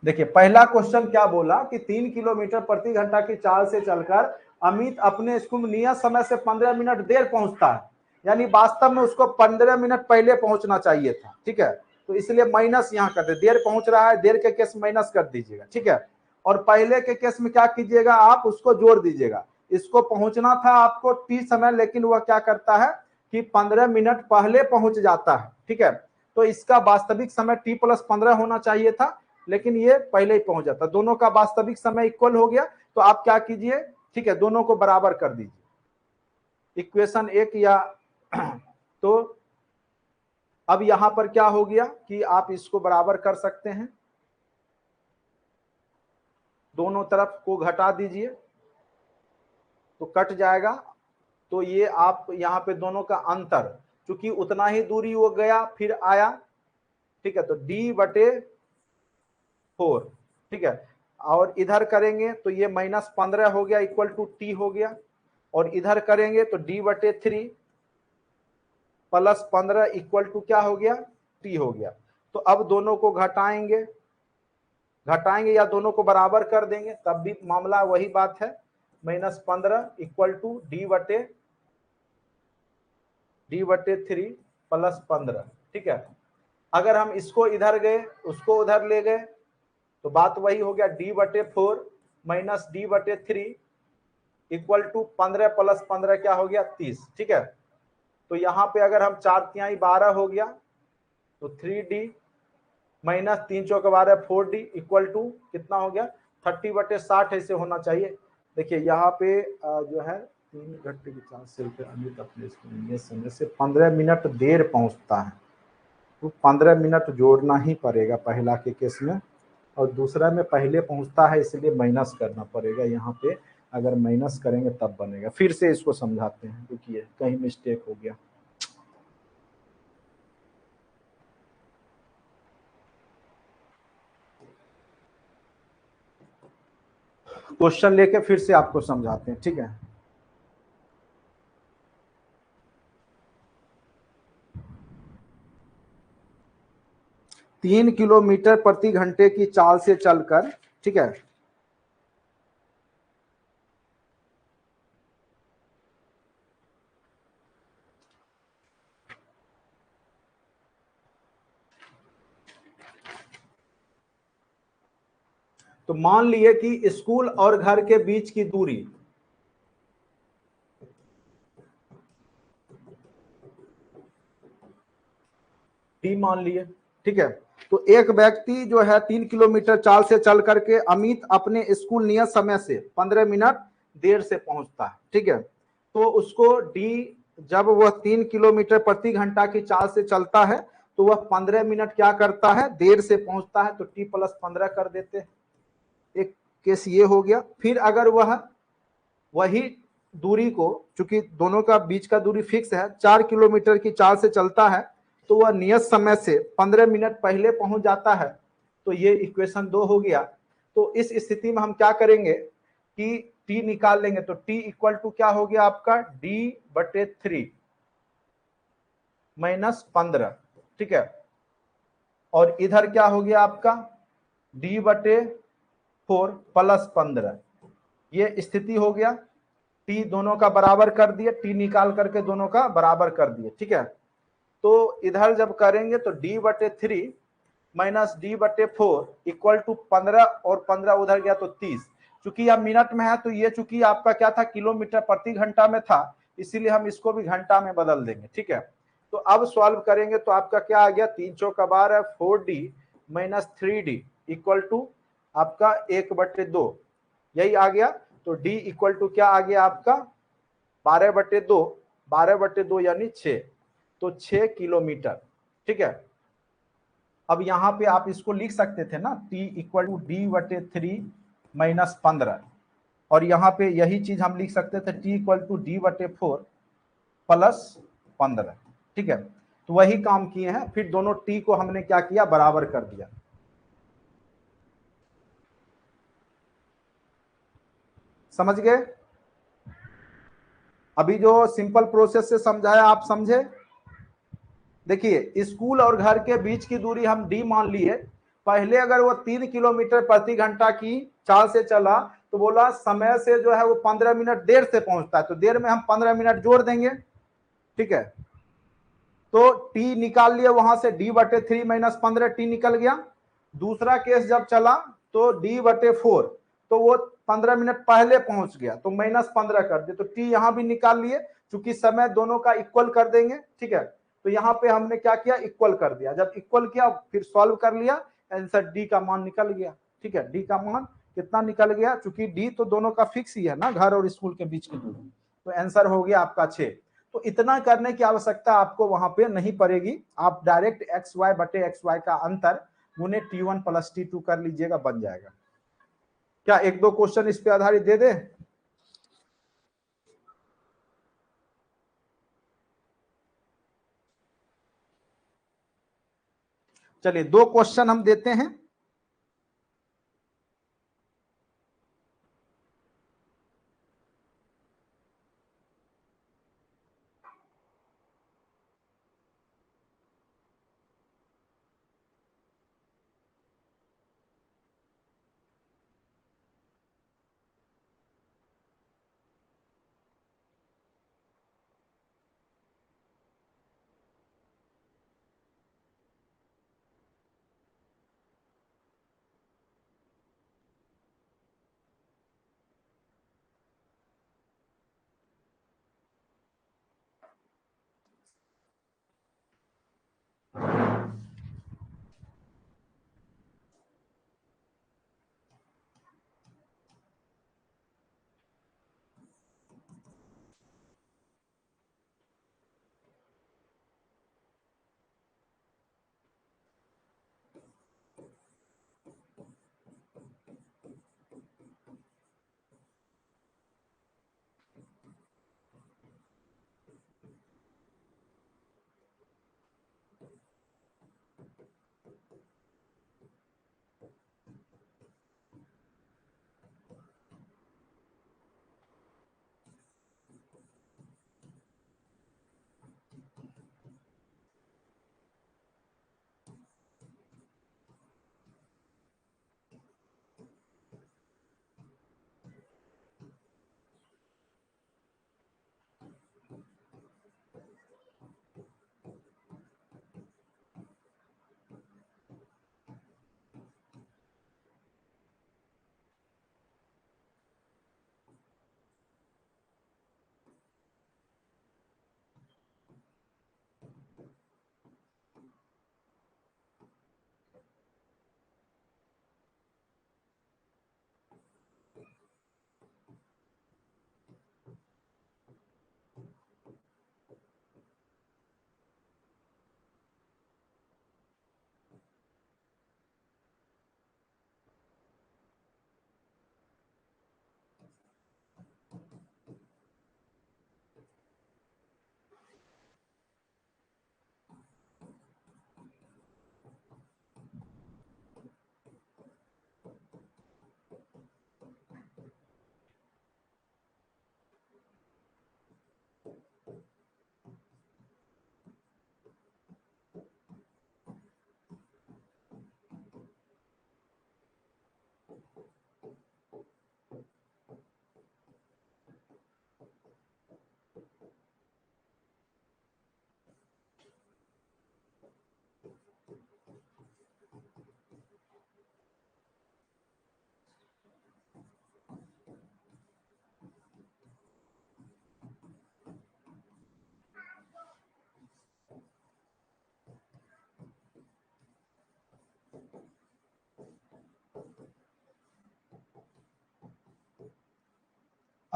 A: देखिए पहला क्वेश्चन क्या बोला कि 3 किलोमीटर प्रति घंटा की चाल से चलकर अमित अपने स्कूल नियत समय से 15 मिनट देर पहुंचता है, यानी वास्तव में उसको 15 मिनट पहले पहुंचना चाहिए था। ठीक है, तो इसलिए माइनस यहाँ कर दे, देर पहुंच रहा है, देर के केस माइनस कर दीजिएगा। ठीक है, और पहले के केस में क्या कीजिएगा, आप उसको जोड़ दीजिएगा। इसको पहुंचना था आपको टी समय, लेकिन वह क्या करता है कि 15 मिनट पहले पहुंच जाता है। ठीक है, तो इसका वास्तविक समय t प्लस 15 होना चाहिए था, लेकिन ये पहले ही पहुंच जाता, दोनों का वास्तविक समय इक्वल हो गया। तो आप क्या कीजिए, ठीक है, दोनों को बराबर कर दीजिए, इक्वेशन 1 या तो अब यहां पर क्या हो गया कि आप इसको बराबर कर सकते हैं, दोनों तरफ को घटा दीजिए तो कट जाएगा। तो ये आप यहाँ पे दोनों का अंतर, चूंकि उतना ही दूरी वो गया फिर आया। ठीक है, तो d/4, ठीक है, और इधर करेंगे तो ये -15 हो गया इक्वल टू टी हो गया, और इधर करेंगे तो d/3 +15 इक्वल टू क्या हो गया, टी हो गया। तो अब दोनों को घटाएंगे या दोनों को बराबर कर देंगे तब भी मामला वही बात है, -15 इक्वल टू d/3 +15, ठीक है। अगर हम इसको इधर गए उसको उधर ले गए तो बात वही हो गया, d/4 - d/3 इक्वल टू 15 + 15 क्या हो गया, 30, ठीक है। तो यहाँ पे अगर हम 4×3 12 हो गया तो 3d - 3 चौके 12 4d इक्वल टू कितना हो गया, 30/60 ऐसे होना चाहिए। देखिए यहाँ पे जो है 3 घंटे 50 रुपये अमित अपने समय से 15 मिनट देर पहुंचता है, तो 15 मिनट जोड़ना ही पड़ेगा पहला के केस में, और दूसरा में पहले पहुंचता है इसलिए माइनस करना पड़ेगा यहाँ पे। अगर माइनस करेंगे तब बनेगा। फिर से इसको समझाते हैं, रुकिए कहीं मिस्टेक हो गया। क्वेश्चन लेके फिर से आपको समझाते हैं, ठीक है। तीन किलोमीटर प्रति घंटे की चाल से चलकर, ठीक है, तो मान लिए कि स्कूल और घर के बीच की दूरी डी मान लिए, ठीक है। तो एक व्यक्ति जो है 3 किलोमीटर चाल से चल करके अमित अपने स्कूल नियत समय से 15 मिनट देर से पहुंचता है, ठीक है। तो उसको डी, जब वह 3 किलोमीटर प्रति घंटा की चाल से चलता है तो वह 15 मिनट क्या करता है, देर से पहुंचता है, तो टी +15 कर देते हैं। एक केस ये हो गया। फिर अगर वह वही दूरी को, चूंकि दोनों का बीच का दूरी फिक्स है, 4 किलोमीटर की चाल से चलता है तो वह नियत समय से 15 मिनट पहले पहुंच जाता है, तो ये इक्वेशन 2 हो गया। तो इस स्थिति में हम क्या करेंगे कि टी निकाल लेंगे, तो टी इक्वल टू क्या हो गया आपका, d/3 -15, ठीक है। और इधर क्या हो गया आपका, d/4 +15, ये स्थिति हो गया। टी दोनों का बराबर कर दिए, टी निकाल करके दोनों का बराबर कर दिए, ठीक है। तो इधर जब करेंगे तो d/3 - d/4 इक्वल टू 15, और 15 उधर गया तो 30। चूंकि यह मिनट में है तो ये चूंकि आपका क्या था, किलोमीटर प्रति घंटा में था, इसीलिए हम इसको भी घंटा में बदल देंगे, ठीक है। तो अब सॉल्व करेंगे तो आपका क्या आ गया, 3 चौका 12 4d - 3d इक्वल टू आपका 1/2, यही आ गया। तो d इक्वल टू क्या आ गया आपका, 12/2, 12/2 यानी 6, तो 6 किलोमीटर, ठीक है। अब यहाँ पे आप इसको लिख सकते थे ना, t इक्वल टू d/3 -15, और यहाँ पे यही चीज हम लिख सकते थे t इक्वल टू d/4 +15, ठीक है। तो वही काम किए हैं, फिर दोनों t को हमने क्या किया, बराबर कर दिया। समझ गए? अभी जो सिंपल प्रोसेस से समझाया आप समझे। देखिए स्कूल और घर के बीच की दूरी हम डी मान लिए। पहले अगर वो 3 किलोमीटर प्रति घंटा की चाल से चला तो बोला समय से जो है वो 15 मिनट देर से पहुंचता है, तो देर में हम 15 मिनट जोड़ देंगे, ठीक है। तो टी निकाल लिया वहां से, d/3 - 15 टी निकल गया। दूसरा केस जब चला तो d/4, तो वो 15 मिनट पहले पहुंच गया तो -15 कर दे, तो टी यहां भी निकाल लिए, चूंकि समय दोनों का इक्वल कर देंगे, ठीक है। तो यहाँ पे हमने क्या किया, इक्वल कर दिया। जब इक्वल किया फिर सॉल्व कर लिया, आंसर डी का मान निकल गया, ठीक है। डी का मान कितना निकल गया, चूंकि डी तो दोनों का फिक्स ही है ना, घर और स्कूल के बीच की दूरी, तो आंसर हो गया आपका 6। तो इतना करने की आवश्यकता आपको वहां पे नहीं पड़ेगी, आप डायरेक्ट xy/xy का अंतर गुने t1 + t2 कर लीजिएगा, बन जाएगा। क्या एक दो क्वेश्चन इस पे आधारित दे दे? चलिए 2 क्वेश्चन हम देते हैं।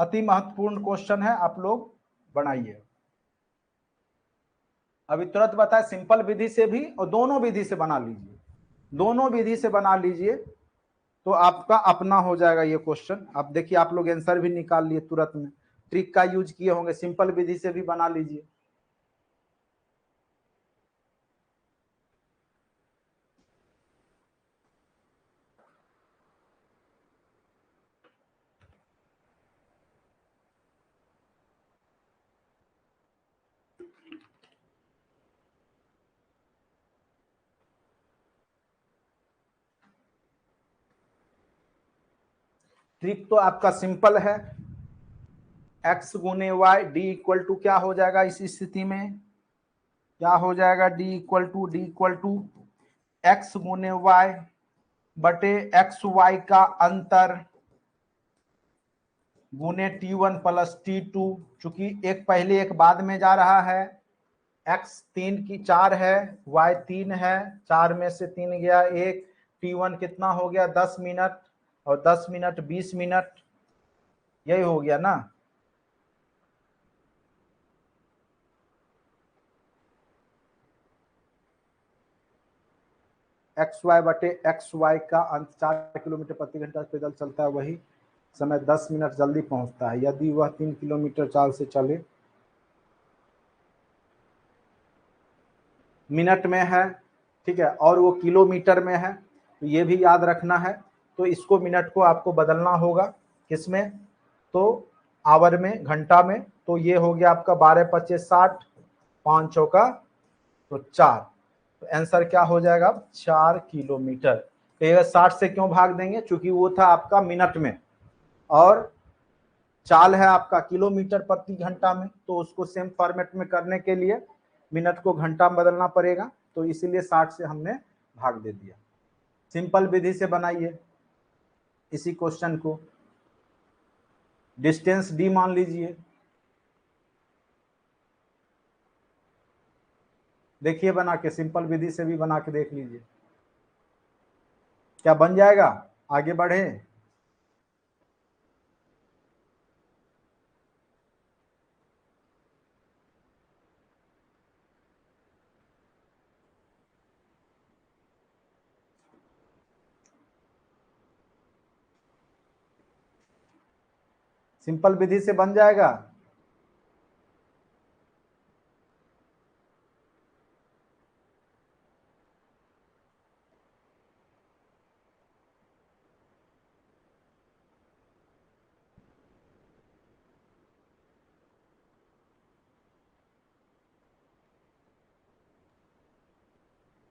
A: अति महत्वपूर्ण क्वेश्चन है, आप लोग बनाइए। अभी तुरंत बताए, सिंपल विधि से भी और दोनों विधि से बना लीजिए, दोनों विधि से बना लीजिए तो आपका अपना हो जाएगा ये क्वेश्चन। अब देखिए आप लोग आंसर भी निकाल लिए तुरंत में, ट्रिक का यूज किए होंगे, सिंपल विधि से भी बना लीजिए। ट्रिक तो आपका सिंपल है, x गुने वाई डी इक्वल टू क्या हो जाएगा इस स्थिति में, क्या हो जाएगा, डी इक्वल टू एक्स गुने वाई बटे एक्स वाई का अंतर गुने T1 प्लस T2, चूंकि एक पहले एक बाद में जा रहा है, x 3 की 4 है, y 3 है, 4 में से 3 गया 1, T1 कितना हो गया 10 मिनट, और 10 मिनट 20 मिनट, यही हो गया ना। एक्स वाई बटे एक्स वाई का अंत 4 किलोमीटर प्रति घंटा पैदल चलता है, वही समय 10 मिनट जल्दी पहुंचता है यदि वह 3 किलोमीटर चाल से चले। मिनट में है, ठीक है, और वो किलोमीटर में है, तो ये भी याद रखना है। तो इसको मिनट को आपको बदलना होगा किसमें, तो आवर में, घंटा में। तो ये हो गया आपका 12 × 25 = 60, 5 चौका तो 4, तो आंसर क्या हो जाएगा 4 किलोमीटर। तो ये 60 से क्यों भाग देंगे, क्योंकि वो था आपका मिनट में और चाल है आपका किलोमीटर प्रति घंटा में, तो उसको सेम फॉर्मेट में करने के लिए मिनट को घंटा में बदलना पड़ेगा, तो इसीलिए 60 से हमने भाग दे दिया। सिंपल विधि से बनाइए इसी क्वेश्चन को, डिस्टेंस डी मान लीजिए, देखिए बना के, सिंपल विधि से भी बना के देख लीजिए क्या बन जाएगा। आगे बढ़े, सिंपल विधि से बन जाएगा।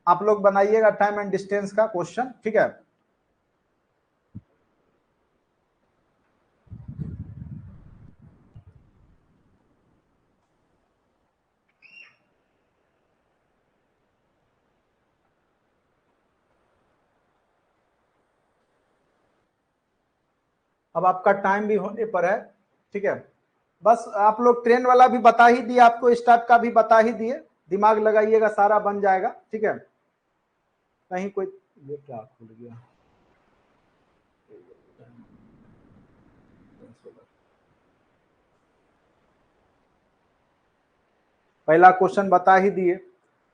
A: आप लोग बनाइएगा टाइम एंड डिस्टेंस का क्वेश्चन, ठीक है। अब आपका टाइम भी होने पर है, ठीक है। बस आप लोग ट्रेन वाला भी बता ही दिए आपको, स्टार्ट का भी बता ही दिए, दिमाग लगाइएगा सारा बन जाएगा, ठीक है। कहीं कोई, ये क्या खुल गया, पहला क्वेश्चन बता ही दिए।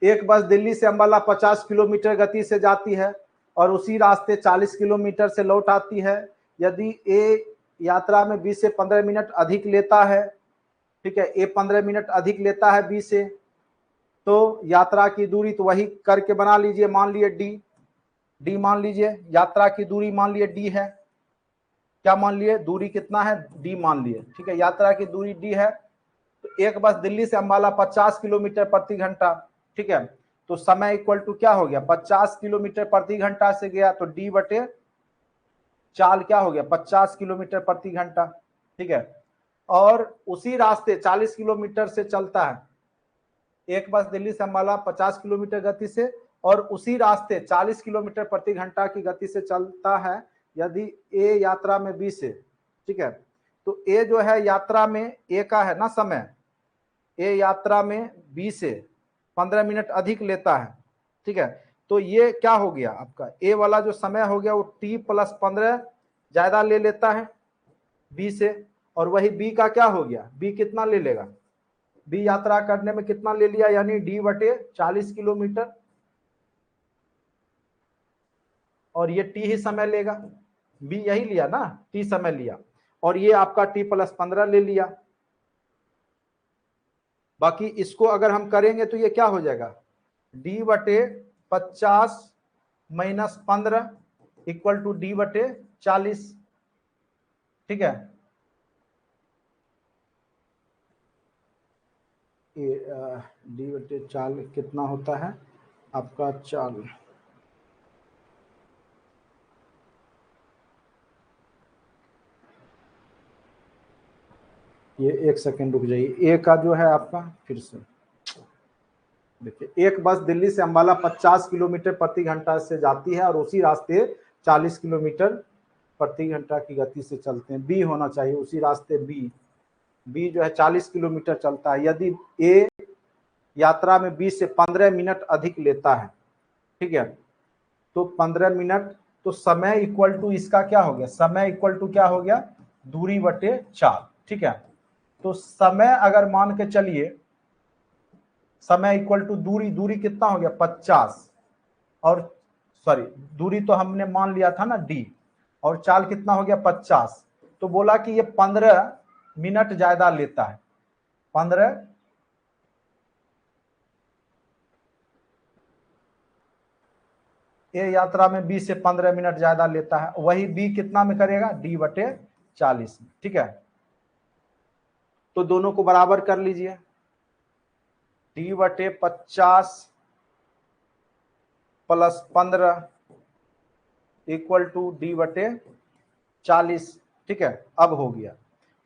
A: एक बस दिल्ली से अंबाला 50 किलोमीटर गति से जाती है और उसी रास्ते 40 किलोमीटर से लौट आती है। यदि ए यात्रा में 20 से 15 मिनट अधिक लेता है, ठीक है, ए 15 मिनट अधिक लेता है बी से, तो यात्रा की दूरी, तो वही करके बना लीजिए, मान लिए डी मान लीजिए, यात्रा की दूरी मान लिए डी है, क्या मान लिए, दूरी कितना है, डी मान लिए, ठीक है, यात्रा की दूरी डी है। तो एक बस दिल्ली से अंबाला 50 किलोमीटर प्रति घंटा, ठीक है, तो समय इक्वल टू क्या हो गया, 50 किलोमीटर प्रति घंटा से गया तो डी बटे चाल क्या हो गया 50 किलोमीटर प्रति घंटा, ठीक है। और उसी रास्ते 40 किलोमीटर से चलता है, एक बस दिल्ली से अंबाला 50 किलोमीटर गति से और उसी रास्ते 40 किलोमीटर प्रति घंटा की गति से चलता है, यदि ए यात्रा में बी से, ठीक है, तो ए जो है यात्रा में, ए का है ना समय, ए यात्रा में बी से 15 मिनट अधिक लेता है, ठीक है, तो ये क्या हो गया आपका, ए वाला जो समय हो गया वो t + 15 ज्यादा ले लेता है बी से, और वही बी का क्या हो गया, बी कितना ले लेगा, बी यात्रा करने में कितना ले लिया, यानी d/40 किलोमीटर, और ये टी ही समय लेगा, बी यही लिया ना, टी समय लिया, और ये आपका t+15 ले लिया। बाकी इसको अगर हम करेंगे तो ये क्या हो जाएगा, d/50 - 15 इक्वल टू d/40। ठीक है, ये d/40 कितना होता है आपका 4, ये 1 सेकेंड रुक जाइए, ए का जो है आपका, फिर से देखिए, एक बस दिल्ली से अंबाला 50 किलोमीटर प्रति घंटा से जाती है और उसी रास्ते 40 किलोमीटर प्रति घंटा की गति से चलते हैं, बी होना चाहिए उसी रास्ते, बी जो है 40 किलोमीटर चलता है। यदि ए यात्रा में 20 से 15 मिनट अधिक लेता है, ठीक है, तो 15 मिनट, तो समय इक्वल टू इसका क्या हो गया, समय इक्वल टू क्या हो गया, दूरी बटे 4। ठीक है, तो समय अगर मान के चलिए, समय इक्वल टू दूरी, दूरी कितना हो गया 50, और सॉरी दूरी तो हमने मान लिया था ना डी, और चाल कितना हो गया 50, तो बोला कि ये 15 मिनट ज्यादा लेता है, 15 ये यात्रा में 20 से 15 मिनट ज्यादा लेता है, वही बी कितना में करेगा, d/40 में। ठीक है, तो दोनों को बराबर कर लीजिए, d/50 + 15 इक्वल टू d/40। ठीक है, अब हो गया,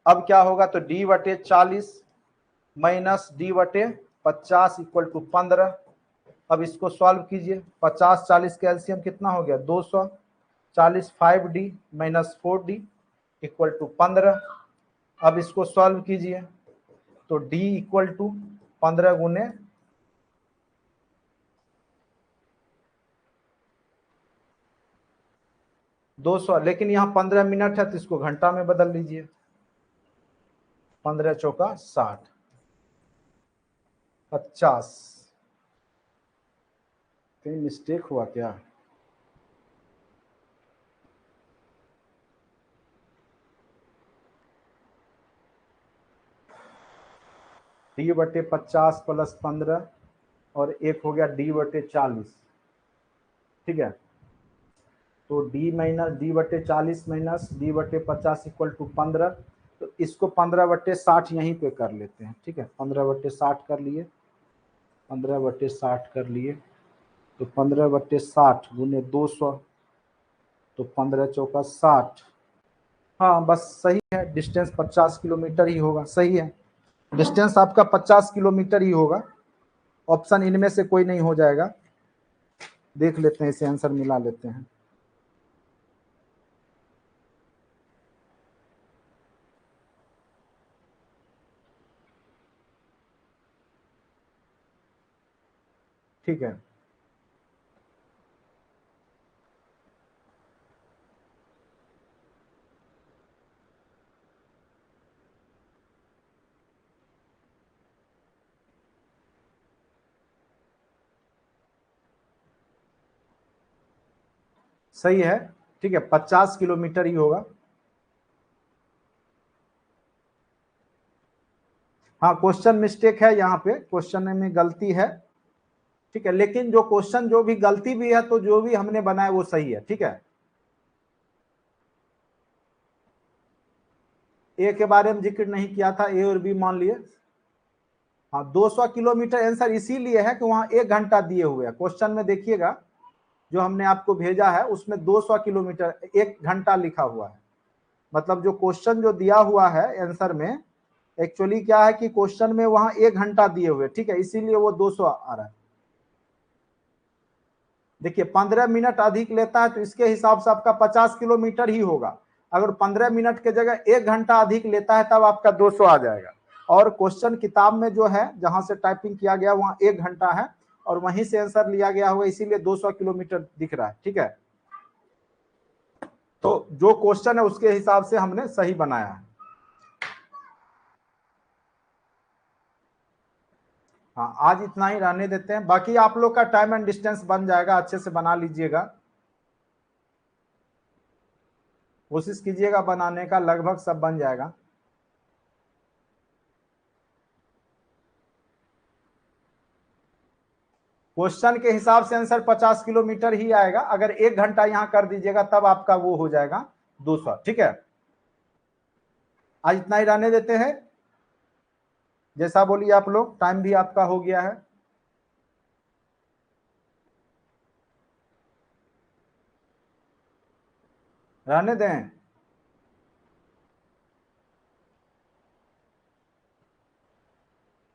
A: अब क्या होगा, तो d/40 - d/50 इक्वल टू 15। अब इसको सॉल्व कीजिए, 50 40 का एलसीएम कितना हो गया 200, 40 5d - 4d इक्वल टू 15। अब इसको सॉल्व कीजिए, तो d इक्वल टू 15 गुने 200, लेकिन यहाँ 15 मिनट है तो इसको घंटा में बदल लीजिए, 15 चौका 60, 50, कहीं मिस्टेक हुआ क्या, d/50 + 15 और एक हो गया d/40। ठीक है, तो d/40 - d/50 इक्वल टू 15, तो इसको 15/60 यहीं पे कर लेते हैं। ठीक है, 15/60 कर लिए, 15/60 कर लिए, तो 15/60 गुने 200, तो 15 चौका 60। हाँ बस सही है, डिस्टेंस 50 किलोमीटर ही होगा, सही है, डिस्टेंस आपका 50 किलोमीटर ही होगा, ऑप्शन इनमें से कोई नहीं हो जाएगा। देख लेते हैं, इसे आंसर मिला लेते हैं। ठीक है, सही है। ठीक है, 50 किलोमीटर ही होगा। हाँ, क्वेश्चन मिस्टेक है, यहाँ पे क्वेश्चन में गलती है। ठीक है, लेकिन जो क्वेश्चन जो भी गलती भी है, तो जो भी हमने बनाया वो सही है। ठीक है, ए के बारे में जिक्र नहीं किया था, ए और बी मान लिए। हाँ, 200 किलोमीटर आंसर इसीलिए है कि वहां 1 घंटा दिए हुए है, क्वेश्चन में देखिएगा जो हमने आपको भेजा है उसमें 200 किलोमीटर 1 घंटा लिखा हुआ है। मतलब जो क्वेश्चन जो दिया हुआ है आंसर में, एक्चुअली क्या है कि क्वेश्चन में वहां 1 घंटा दिए हुए, ठीक है, इसीलिए वो 200 आ रहा है। देखिए 15 मिनट अधिक लेता है तो इसके हिसाब से आपका 50 किलोमीटर ही होगा। अगर 15 मिनट के जगह 1 घंटा अधिक लेता है तब आपका 200 आ जाएगा। और क्वेश्चन किताब में जो है जहां से टाइपिंग किया गया वहां 1 घंटा है और वहीं से आंसर लिया गया होगा, इसीलिए 200 किलोमीटर दिख रहा है। ठीक है, तो जो क्वेश्चन है उसके हिसाब से हमने सही बनाया है। हाँ, आज इतना ही रहने देते हैं, बाकी आप लोग का टाइम एंड डिस्टेंस बन जाएगा, अच्छे से बना लीजिएगा, कोशिश कीजिएगा बनाने का, लगभग सब बन जाएगा। क्वेश्चन के हिसाब से आंसर 50 किलोमीटर ही आएगा, अगर 1 घंटा यहां कर दीजिएगा तब आपका वो हो जाएगा 200। ठीक है, आज इतना ही रहने देते हैं, जैसा बोलिए आप लोग, टाइम भी आपका हो गया है। रहने दें,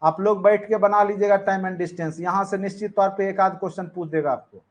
A: आप लोग बैठ के बना लीजिएगा टाइम एंड डिस्टेंस, यहां से निश्चित तौर पे एक आध क्वेश्चन पूछ देगा आपको।